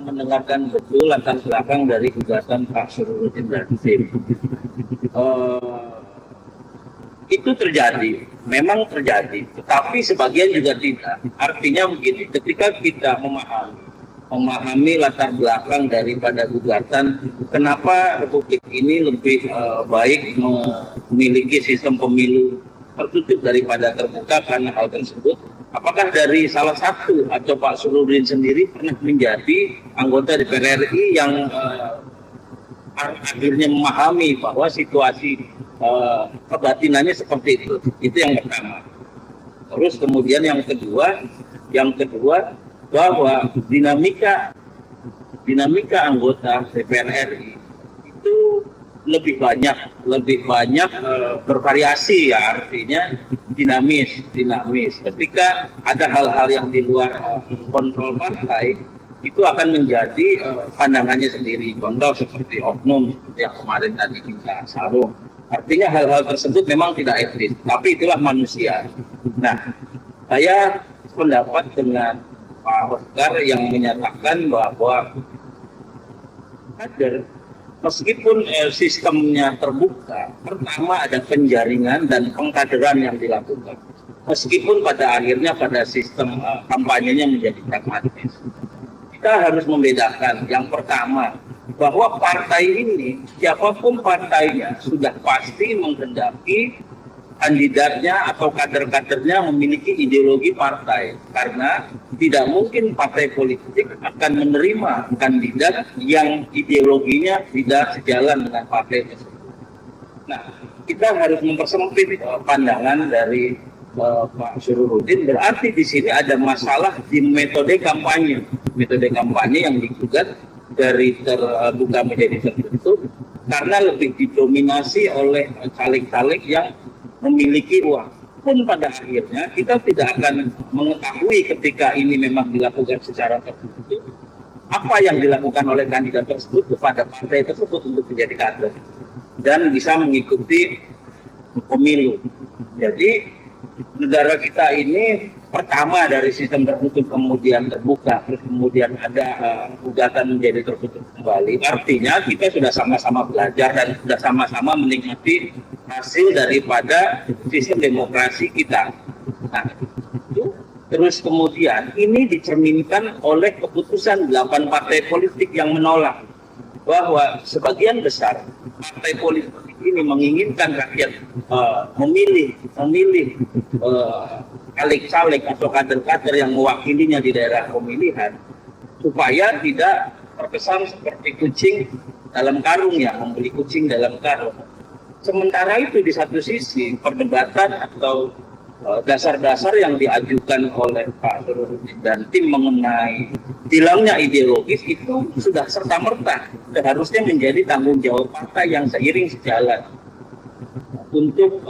mendengarkan betul latar belakang dari gugatan Pak Surudin dan tim. Itu terjadi, memang terjadi, tetapi sebagian juga tidak. Artinya begini, ketika kita memahami latar belakang daripada gugatan, kenapa Republik ini lebih baik memiliki sistem pemilu tertutup daripada terbuka karena hal tersebut. Apakah dari salah satu atau Pak Surudin sendiri pernah menjadi anggota DPR RI yang akhirnya memahami bahwa situasi kebatinannya seperti itu. Itu yang pertama. Terus kemudian yang kedua bahwa dinamika anggota DPR RI itu lebih banyak bervariasi, ya, artinya dinamis. Ketika ada hal-hal yang di luar kontrol partai, itu akan menjadi pandangannya sendiri. Contoh seperti oknum yang kemarin tadi kita sarung. Artinya hal-hal tersebut memang tidak etis, tapi itulah manusia. Nah, saya pendapat dengan Pak Oscar yang menyatakan bahwa kader, meskipun sistemnya terbuka, pertama ada penjaringan dan pengkaderan yang dilakukan. Meskipun pada akhirnya pada sistem kampanyenya menjadi pragmatis. Kita harus membedakan yang pertama, bahwa partai ini, siapapun partainya, sudah pasti menghendaki kandidatnya atau kader-kadernya memiliki ideologi partai. Karena tidak mungkin partai politik akan menerima kandidat yang ideologinya tidak sejalan dengan partai tersebut. Nah, kita harus mempersempit pandangan dari Pak Syururuddin. Berarti di sini ada masalah di metode kampanye yang digugat dari terbuka menjadi tertutup karena lebih didominasi oleh caleg-caleg yang memiliki uang. Pun pada akhirnya kita tidak akan mengetahui ketika ini memang dilakukan secara tertutup apa yang dilakukan oleh kandidat tersebut kepada partai tersebut untuk menjadi kader dan bisa mengikuti pemilu. Jadi negara kita ini pertama dari sistem tertutup kemudian terbuka, terus kemudian ada gugatan menjadi tertutup kembali. Artinya kita sudah sama-sama belajar dan sudah sama-sama menikmati hasil daripada sistem demokrasi kita. Nah, itu terus kemudian ini dicerminkan oleh keputusan 8 partai politik yang menolak bahwa sebagian besar partai politik ini menginginkan rakyat memilih caleg-caleg atau kader-kader yang mewakilinya di daerah pemilihan supaya tidak terkesan seperti kucing dalam karung, ya, membeli kucing dalam karung. Sementara itu di satu sisi perdebatan atau dasar-dasar yang diajukan oleh Pak Syururuddin dan tim mengenai hilangnya ideologis itu sudah serta-merta seharusnya menjadi tanggung jawab partai yang seiring sejalan untuk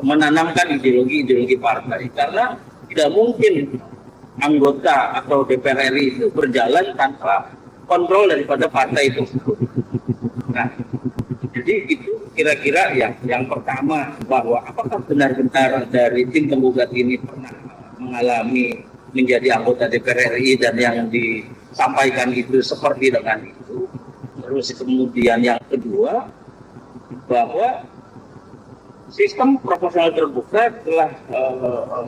menanamkan ideologi partai, karena tidak mungkin anggota atau DPR RI itu berjalan tanpa kontrol daripada partai itu. Nah, jadi itu kira-kira yang pertama, bahwa apakah benar-benar dari tim penggugat ini pernah mengalami menjadi anggota DPR RI dan yang disampaikan itu seperti dengan itu. Terus kemudian yang kedua, bahwa sistem proporsional terbuka telah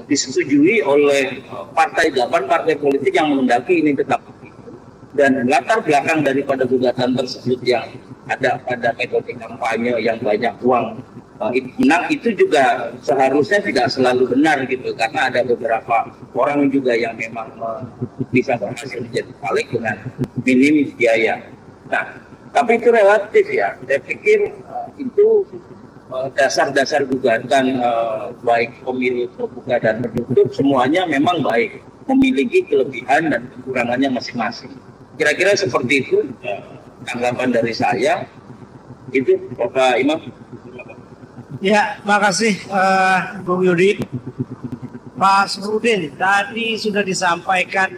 disetujui oleh 8 partai politik yang menghendaki ini tetap begitu. Dan latar belakang daripada gugatan tersebut yang ada pada metode kampanye yang banyak uang menang itu juga seharusnya tidak selalu benar gitu, karena ada beberapa orang juga yang memang bisa berhasil menjadi caleg dengan minim biaya. Nah, tapi itu relatif, ya. Saya pikir itu dasar-dasar gugatan baik pemilu terbuka dan tertutup semuanya memang baik, memiliki kelebihan dan kekurangannya masing-masing. Kira-kira seperti itu tanggapan dari saya. Itu Bapak Imam. Ya, makasih Bung Yudi. Pak Syururuddin, tadi sudah disampaikan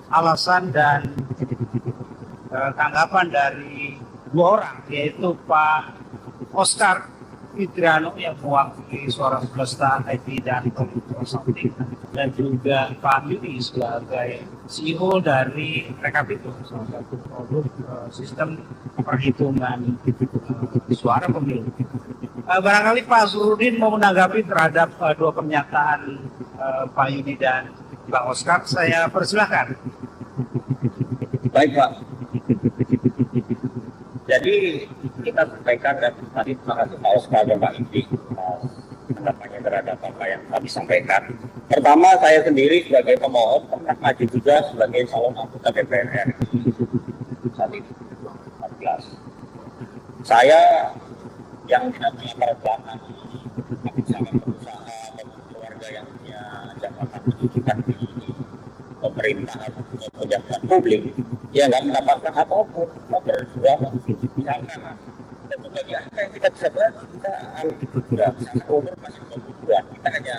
alasan dan tanggapan dari 2 orang, yaitu Pak Oscar Fitriano yang mewakili Suara Semesta IT dan Consulting, dan juga Pak Yudi sebagai CEO dari Rekapitul, salah satu produk sistem perhitungan suara pemilu. Barangkali Pak Syururuddin mau menanggapi terhadap 2 pernyataan Pak Yudi dan Pak Oscar. Saya persilahkan. Baik, Pak. Jadi kita sampaikan dan tadi terima kasih Pak Oscar dan Pak Yudi pendapatnya terhadap apa yang kami sampaikan. Pertama, saya sendiri sebagai pemohon pernah maju juga sebagai calon anggota DPR RI saat itu 2014. saya yang tidak punya latar belakang sama pengusaha atau keluarga yang punya jabatan pendidikan di pemerintah atau pejabat publik, ya nggak mendapatkan apa-apa, berjuang misalkan. Dan bagi apa yang kita bisa buat, kita nggak bisa umur masih berbuat, kita hanya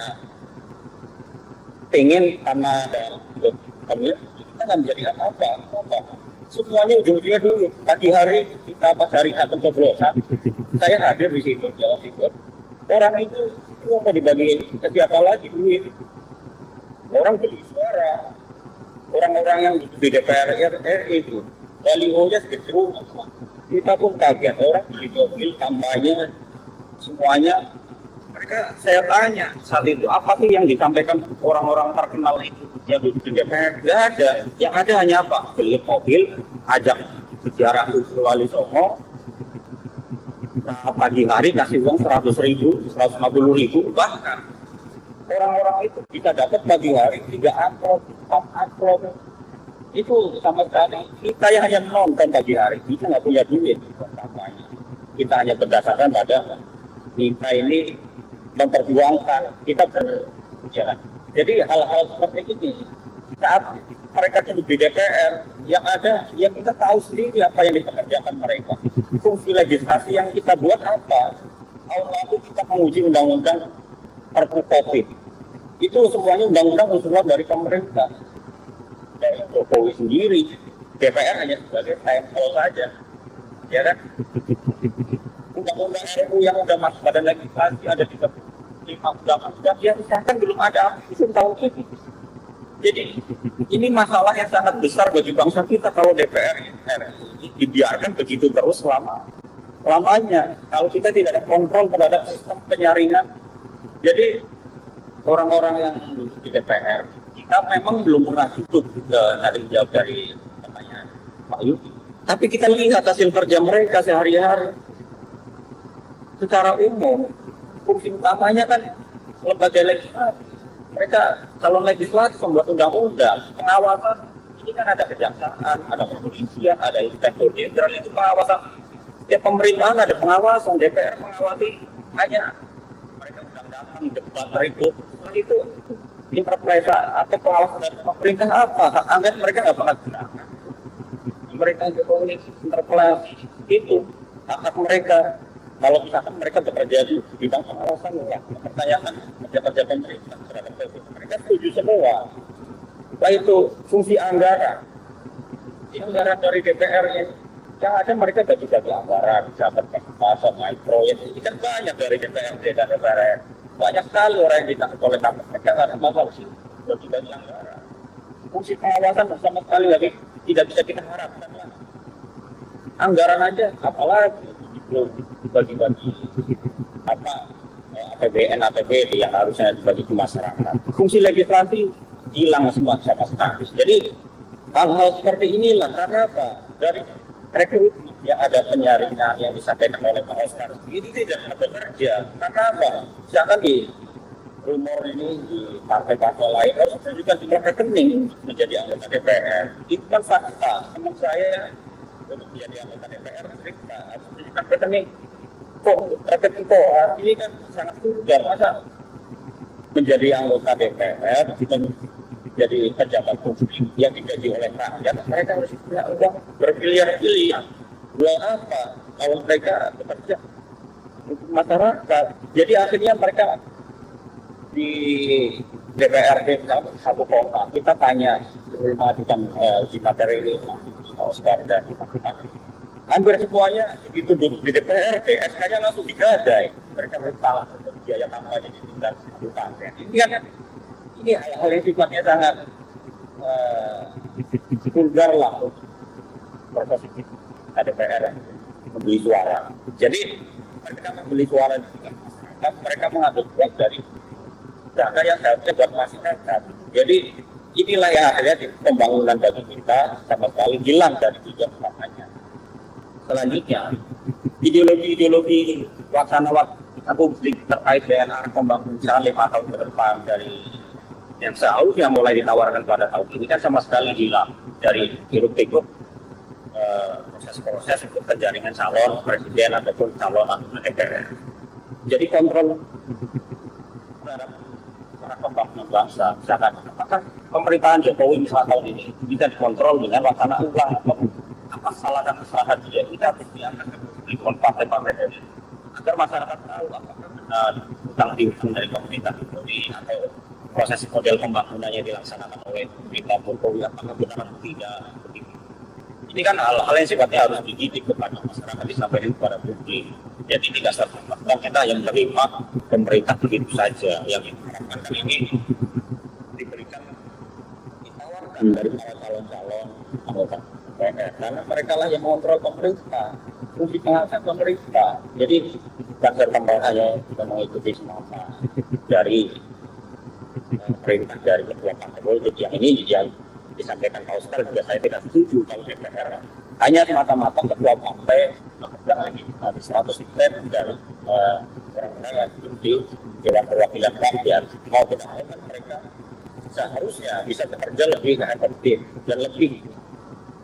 pengen karena ada pemilu kita nggak menjadi apa-apa. Semuanya ujung-ujungnya dulu. Pagi hari kita pas hari H pencoblosan, saya hadir di situ, Jawa Timur. Orang itu mau dibagi ke siapa lagi duit? Orang beli suara. Orang-orang yang di DPR RI itu, balihonya segede rumah. Kita pun kaget, orang beli mobil, kampanye, semuanya. Mereka, saya tanya saat itu, apa sih yang disampaikan orang-orang terkenal itu yang di DPR? Tidak ada. Yang ada hanya apa? Beli mobil, ajak sejarah Wali Songo, pagi hari kasih uang 100.000, 150.000, bahkan orang-orang itu kita dapat pagi hari 3 amplop, 4 amplop. Itu sama sekali kita yang hanya nonton pagi hari, kita nggak punya duit. Kita hanya berdasarkan pada kita ini memperjuangkan, kita berjalan. Jadi hal-hal seperti ini saat mereka duduk di DPR, yang ada, yang kita tahu sendiri apa yang dikerjakan mereka. Fungsi legislasi yang kita buat apa? Tahun lalu kita menguji undang-undang Perpu COVID. Itu semuanya undang-undang usulan dari pemerintah, dari Jokowi sendiri. DPR hanya sebagai sampel saja, ya kan? Undang-undang RUU yang udah masuk badan legislasi ada 35 undang-undang yang disahkan belum ada itu tahun ini. Jadi ini masalah yang sangat besar bagi bangsa kita kalau DPR ini dibiarkan begitu terus lamanya. Kalau kita tidak ada kontrol terhadap sistem penyaringan, jadi orang-orang yang di DPR kita memang belum pernah hidup dari jawab dari namanya Pak Yudi. Tapi kita lihat hasil kerja mereka sehari-hari. Secara umum, fungsi utamanya kan lembaga legislatif. Mereka calon legislatif membuat undang-undang, pengawasan. Ini kan ada kejaksaan, ada kepolisian, ada inspektur jenderal, itu pengawasan. Setiap pemerintahan ada pengawasan, DPR mengawasi hanya mereka undang-undang, debat, ribut. Itu interpretasi atau pengawasan dari pemerintah apa? Hak angket mereka nggak pernah gunakan. Mereka Jokowi interpelasi itu hak mereka. Kalau misalkan mereka bekerja di bidang pengawasan, ya pertanyakan kerja-kerja pemerintah terhadap mereka setuju semua. Setelah itu fungsi anggaran, anggaran dari DPR yang ada mereka bagi-bagi anggaran, bisa berkesempatan main proyek. Ini kan banyak dari DPRD dan DPR. Banyak sekali orang yang ditangkap oleh KPK. Mereka nggak ada masalah sih bagi-bagi anggaran. Fungsi pengawasan sama sekali lagi tidak bisa kita harapkan. Anggaran aja, apalagi dibagi-bagi apa APBN, APBD yang harusnya dibagi ke masyarakat. Fungsi legislasi hilang semua sama sekali. Jadi hal-hal seperti inilah karena apa? Dari rekrutmen yang ada penyaringan yang disampaikan oleh Pak Oscar ini tidak bekerja. Karena apa? Misalkan di rumor ini di partai-partai lain harus menunjukkan jumlah rekening menjadi anggota DPR. Itu kan fakta. Teman saya untuk menjadi anggota DPR kita harus menunjukkan rekening. Rekening ini kan sangat vulgar. Masa menjadi anggota DPR menjadi pejabat publik yang digaji oleh rakyat, mereka harus punya uang berbiliar-biliar. Uang apa? Kalau mereka bekerja untuk masyarakat. Jadi akhirnya mereka di DPRD satu kota, kita tanya macam di materi ini Oscar dan hampir semuanya itu duduk di DPRD, SK-nya langsung digadai. Mereka bersalah untuk biaya kampanye dan konten. Ini hal yang sifatnya sangat vulgar lah proses DPR membeli suara. Jadi mereka membeli suara dan mereka mengambil uang dari dana yang seharusnya buat masyarakat. Jadi inilah yang akhirnya pembangunan bagi kita sama sekali hilang dari tujuan utamanya. Selanjutnya, ideologi-ideologi wacana publik terkait dengan pembangunan 5 tahun ke depan dari yang seharusnya mulai ditawarkan pada tahun ini kan sama sekali hilang dari hiruk pikuk proses-proses untuk penjaringan calon presiden ataupun calon anggota DPR. Jadi kontrol terhadap para pembangunan bangsa, misalkan apakah pemerintahan Jokowi misalnya tahun ini bisa dikontrol dengan wacana ulang atau apa kesalahan dia, kita harus diangkat ke partai-partai dari agar masyarakat tahu apakah benar utang piutang dari pemerintah Jokowi atau proses model pembangunannya dilaksanakan oleh pemerintah Jokowi apakah benar atau tidak. Ini kan hal-hal yang sifatnya harus dididik kepada masyarakat, disampaikan kepada publik. Jadi tidak serta-merta kita yang menerima pemerintah begitu saja. Yang diharapkan ini diberikan, ditawarkan dari para calon-calon anggota DPR. Karena mereka lah yang mengontrol pemerintah, fungsi pengawasan pemerintah. Jadi bukan serta-merta hanya kita mengikuti semata dari perintah dari ketua partai politik yang ini yang disampaikan Pak Oscar juga saya tidak setuju kalau DPR hanya semata-mata ketua partai tidak lagi ada 100% dari orang-orang yang di Dewan Perwakilan Rakyat mau tidak mau kan mereka seharusnya bisa bekerja lebih efektif dan lebih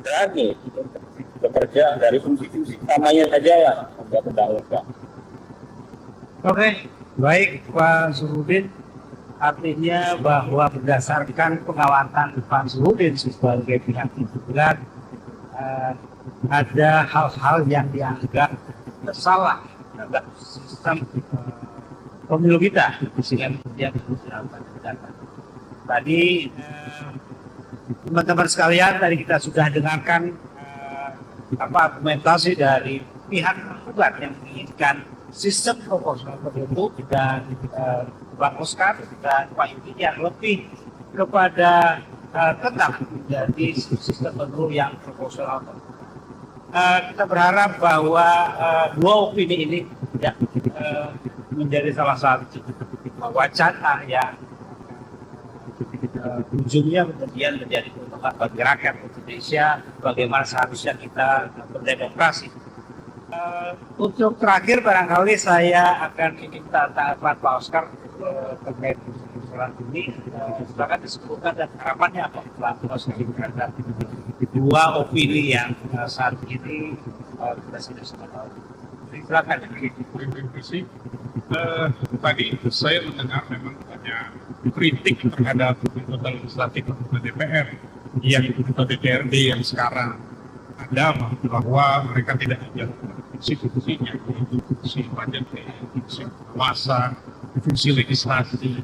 berani bekerja dari fungsi-fungsi utamanya saja ya untuk undang-undang. Oke, baik Pak Zurudin. Artinya bahwa berdasarkan pengamatan Pak Zurudin sebagai pihak penggugat, ada hal-hal yang dianggap salah terhadap sistem pemilu kita yang tadi teman-teman sekalian, tadi kita sudah dengarkan argumentasi dari pihak penggugat yang menginginkan sistem proporsional tertutup dan Bang Oscar dan Pak Yudi yang lebih kepada tetap menjadi sistem pemilu yang proporsional. Kita berharap bahwa dua opini ini tidak menjadi salah satu wacana yang ujungnya kemudian menjadi keuntungan bagi rakyat Indonesia, bagaimana seharusnya kita berdemokrasi. Untuk terakhir barangkali saya akan minta tanggapan Pak Oscar terkait persoalan ini. Silakan disebutkan dan harapannya apa Pak Oscar terhadap dua opini yang saat ini kita sudah tahu. Silakan. Terima kasih. Tadi saya mendengar memang banyak kritik terhadap anggota legislatif anggota DPR yang anggota DPRD yang sekarang ada bahwa mereka tidak menjalankan fungsi-fungsinya, fungsi budget, fungsi pengawasan, fungsi legislasi.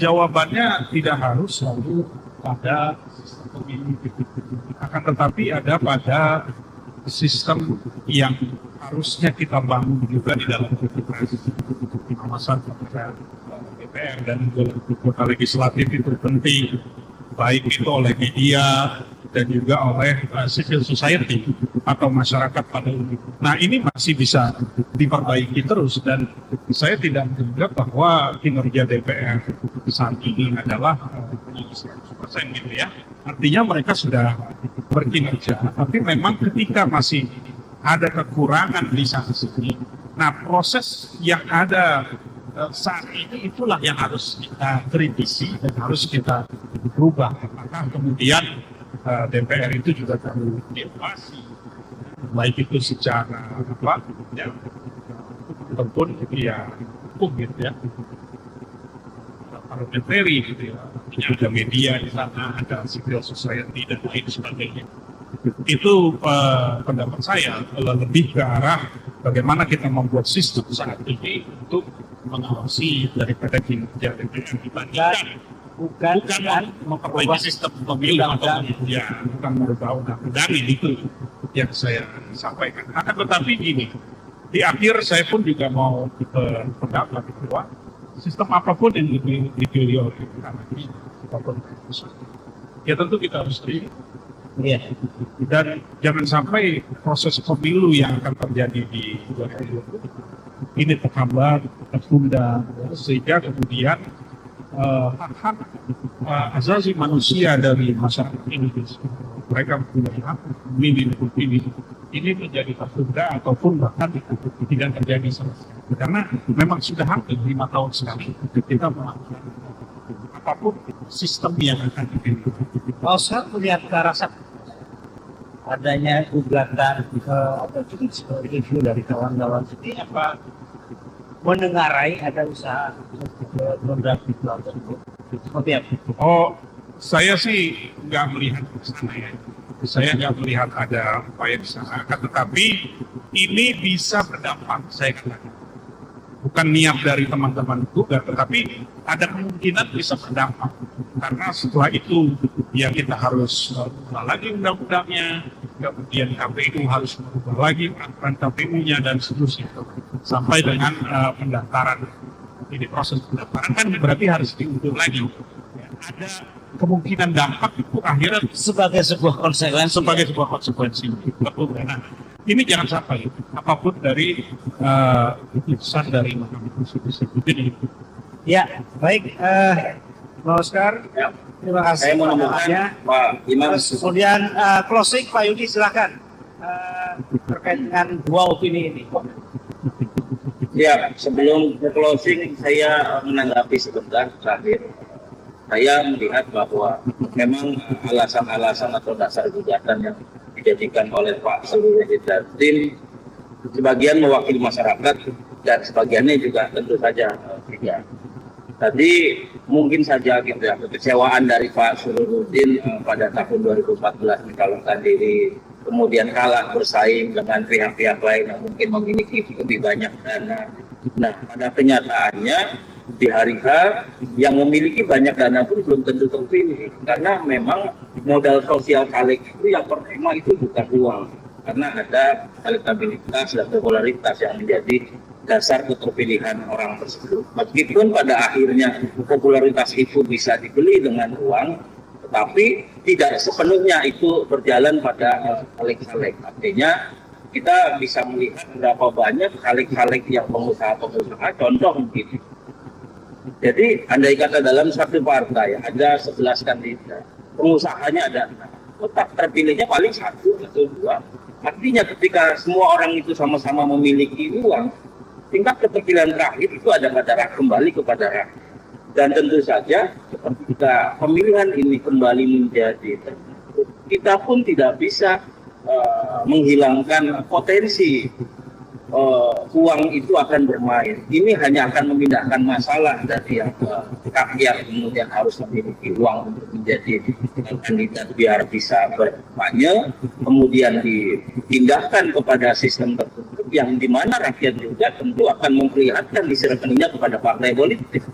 Jawabannya tidak harus selalu pada sistem pemilu, akan tetapi ada pada sistem yang harusnya kita bangun juga di dalam pengawasan DPR dan anggota legislatif itu penting, baik itu oleh media dan juga oleh civil society atau masyarakat pada umumnya. Nah ini masih bisa diperbaiki terus dan saya tidak menganggap bahwa kinerja DPR saat ini adalah 100% gitu ya. Artinya mereka sudah berkinerja, tapi memang ketika masih ada kekurangan di sana sini, nah proses yang ada saat ini itulah yang harus kita kritisi dan harus kita rubah. Maka kemudian DPR itu juga perlu diawasi, baik itu secara apa ya, ataupun ya hukum gitu ya, parliamentary gitu ya, ada media di sana, ada civil society dan lain sebagainya. Itu pendapat saya lebih ke arah bagaimana kita membuat sistem saat ini untuk mengawasi daripada kinerja DPR dibandingkan bukan memperbaiki sistem pemilu atau bukan merubah undang-undang itu yang saya sampaikan. Akan tetapi gini, di akhir saya pun juga mau berpendapat bahwa sistem apapun yang dipilih oleh kami, apapun ya tentu kita harus terima. Dan jangan sampai proses pemilu yang akan terjadi di 2020 ini terhambat, tertunda, sehingga kemudian hak-hak asasi manusia dari masyarakat Indonesia, mereka punya hak memilih ini menjadi tertunda ataupun bahkan tidak terjadi sama sekali. Karena memang sudah hampir 5 tahun sekali kita melakukan apapun sistem yang akan dipilih. Pak Oscar melihat ke arah sana. adanya gugatan judicial review dari kawan-kawan ini apa mendengarai ada usaha program itu tersebut seperti apa? Oh, saya sih nggak melihat ke sana ya. Saya nggak melihat ada upaya di sana. Tetapi ini bisa berdampak, saya katakan. Bukan niat dari teman-teman juga, tetapi ada kemungkinan bisa berdampak. Karena setelah itu ya kita harus merubah lagi undang-undangnya, kemudian KPU harus merubah lagi peraturan KPU-nya dan seterusnya. Sampai dengan pendaftaran. Ini proses pendaftaran kan berarti harus diukur lagi. Ya, ada kemungkinan dampak itu akhirnya Sebagai sebuah konsekuensi. Betul. Nah, ini jangan sampai apapun dari keputusan dari Mahkamah Konstitusi ini. Ya, baik, Pak Oscar, terima kasih. Saya mau menambahkan Pak Imam. Terus kemudian closing Pak Yudi silakan terkait dengan dua opini ini. Ya, sebelum closing saya menanggapi sebentar terakhir. Saya melihat bahwa memang alasan-alasan atau dasar gugatan yang dijadikan oleh Pak Sururudin dan tim sebagian mewakili masyarakat dan sebagiannya juga tentu saja tidak. Tadi mungkin saja gitu ya, kekecewaan dari Pak Sururudin pada tahun 2014 mencalonkan diri, kemudian kalah bersaing dengan pihak-pihak lain yang mungkin memiliki lebih banyak dana. Nah, pada kenyataannya di hari H yang memiliki banyak dana pun belum tentu terpilih, karena memang modal sosial caleg itu yang pertama itu bukan uang, karena ada elektabilitas dan popularitas yang menjadi dasar keterpilihan orang tersebut. Meskipun pada akhirnya popularitas itu bisa dibeli dengan uang, tetapi tidak sepenuhnya itu berjalan pada caleg-caleg. Artinya kita bisa melihat berapa banyak caleg-caleg yang pengusaha-pengusaha, contoh mungkin. Jadi andai kata dalam satu partai ada 11 kandidat, pengusahanya ada 6, tetap terpilihnya paling 1 atau 2. Artinya ketika semua orang itu sama-sama memiliki uang, tingkat keterpilihan terakhir itu ada pada kembali kepada rakyat. Dan tentu saja ketika pemilihan ini kembali menjadi tertutup, kita pun tidak bisa menghilangkan potensi uang itu akan bermain. Ini hanya akan memindahkan masalah dari yang rakyat kemudian harus memiliki uang untuk menjadi kandidat biar bisa berkampanye, kemudian dipindahkan kepada sistem tertutup yang dimana rakyat juga tentu akan memperlihatkan isi rekeningnya kepada partai politik.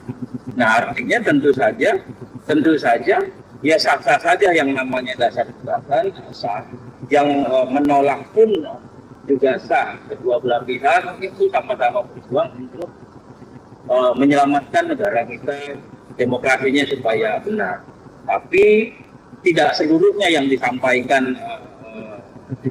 Nah, artinya tentu saja ya sah-sah saja yang namanya dasar gugatan sah, yang menolak pun juga sah. Kedua belah pihak itu sama-sama berjuang untuk menyelamatkan negara kita, demokrasinya supaya benar. Tapi tidak seluruhnya yang disampaikan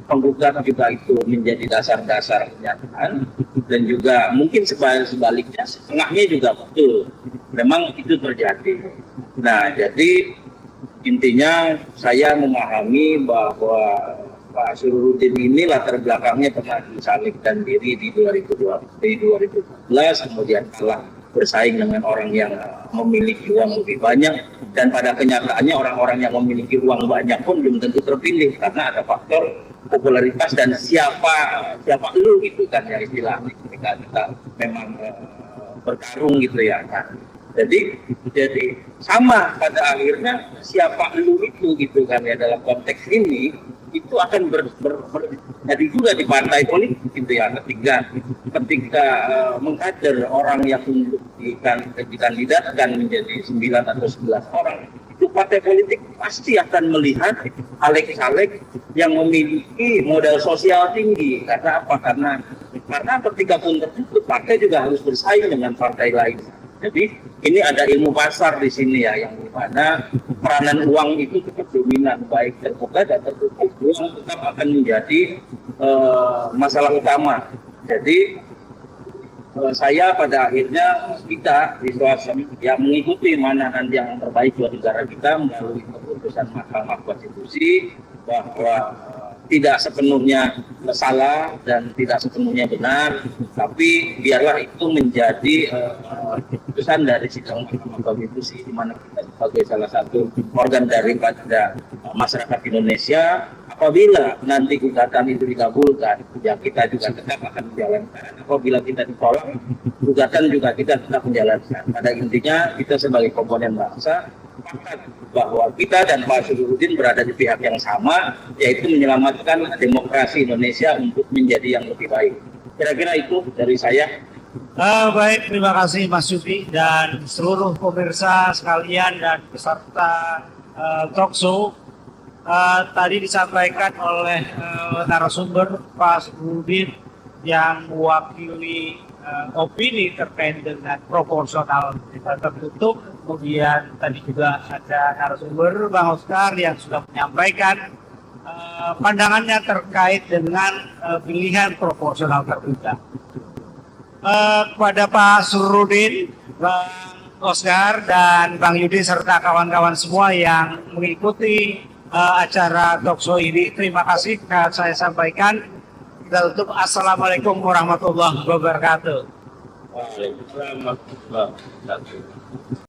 penggugat juga itu menjadi dasar-dasar kenyataan, dan juga mungkin sebaliknya setengahnya juga betul. Memang itu terjadi. Nah, jadi intinya saya memahami bahwa Pak Sururudin ini latar belakangnya pernah disalibkan diri di 2014, kemudian kalah bersaing dengan orang yang memiliki uang lebih banyak, dan pada kenyataannya orang-orang yang memiliki uang banyak pun belum tentu terpilih karena ada faktor popularitas dan siapa lu gitu kan ya istilahnya ketika kita memang bertarung gitu ya kan. Jadi sama pada akhirnya siapa lu itu gitu kan ya dalam konteks ini itu akan jadi juga di partai politik gitu ya ketika mengkader orang yang dikandidatkan menjadi 9 atau 11 orang, itu partai politik pasti akan melihat caleg-caleg yang memiliki modal sosial tinggi. Karena apa? Karena ketika pun tertutup, partai juga harus bersaing dengan partai lain. Jadi ini ada ilmu pasar di sini ya, yang dimana peranan uang itu cukup dominan, baik terbuka dan tertutup. Uang tetap akan menjadi masalah utama. Jadi saya pada akhirnya kita di swasta yang mengikuti mana nanti yang terbaik buat negara kita melalui keputusan Mahkamah Konstitusi, bahwa tidak sepenuhnya salah dan tidak sepenuhnya benar, tapi biarlah itu menjadi keputusan dari sidang Mahkamah Konstitusi, di mana kita sebagai salah satu organ daripada masyarakat Indonesia apabila nanti gugatan itu dikabulkan, ya kita juga tetap akan menjalankan. Apabila kita ditolak, gugatan juga kita tetap menjalankan. Pada intinya kita sebagai komponen bangsa sepakat bahwa kita dan Pak Syarifudin berada di pihak yang sama, yaitu menyelamatkan demokrasi Indonesia untuk menjadi yang lebih baik. Kira-kira itu dari saya. Baik, terima kasih Mas Yudi dan seluruh pemirsa sekalian dan peserta talkshow. Tadi disampaikan oleh narasumber Pak Syarifudin yang mewakili opini terkait dengan proporsional tertutup. Kemudian tadi juga ada narasumber Bang Oscar yang sudah menyampaikan pandangannya terkait dengan pilihan proporsional terbuka. Kepada Pak Syarifudin, Bang Oscar dan Bang Yudi serta kawan-kawan semua yang mengikuti acara talkshow ini, terima kasih. Saya sampaikan kita tutup. Assalamualaikum warahmatullahi wabarakatuh. Waalaikumsalam warahmatullahi wabarakatuh.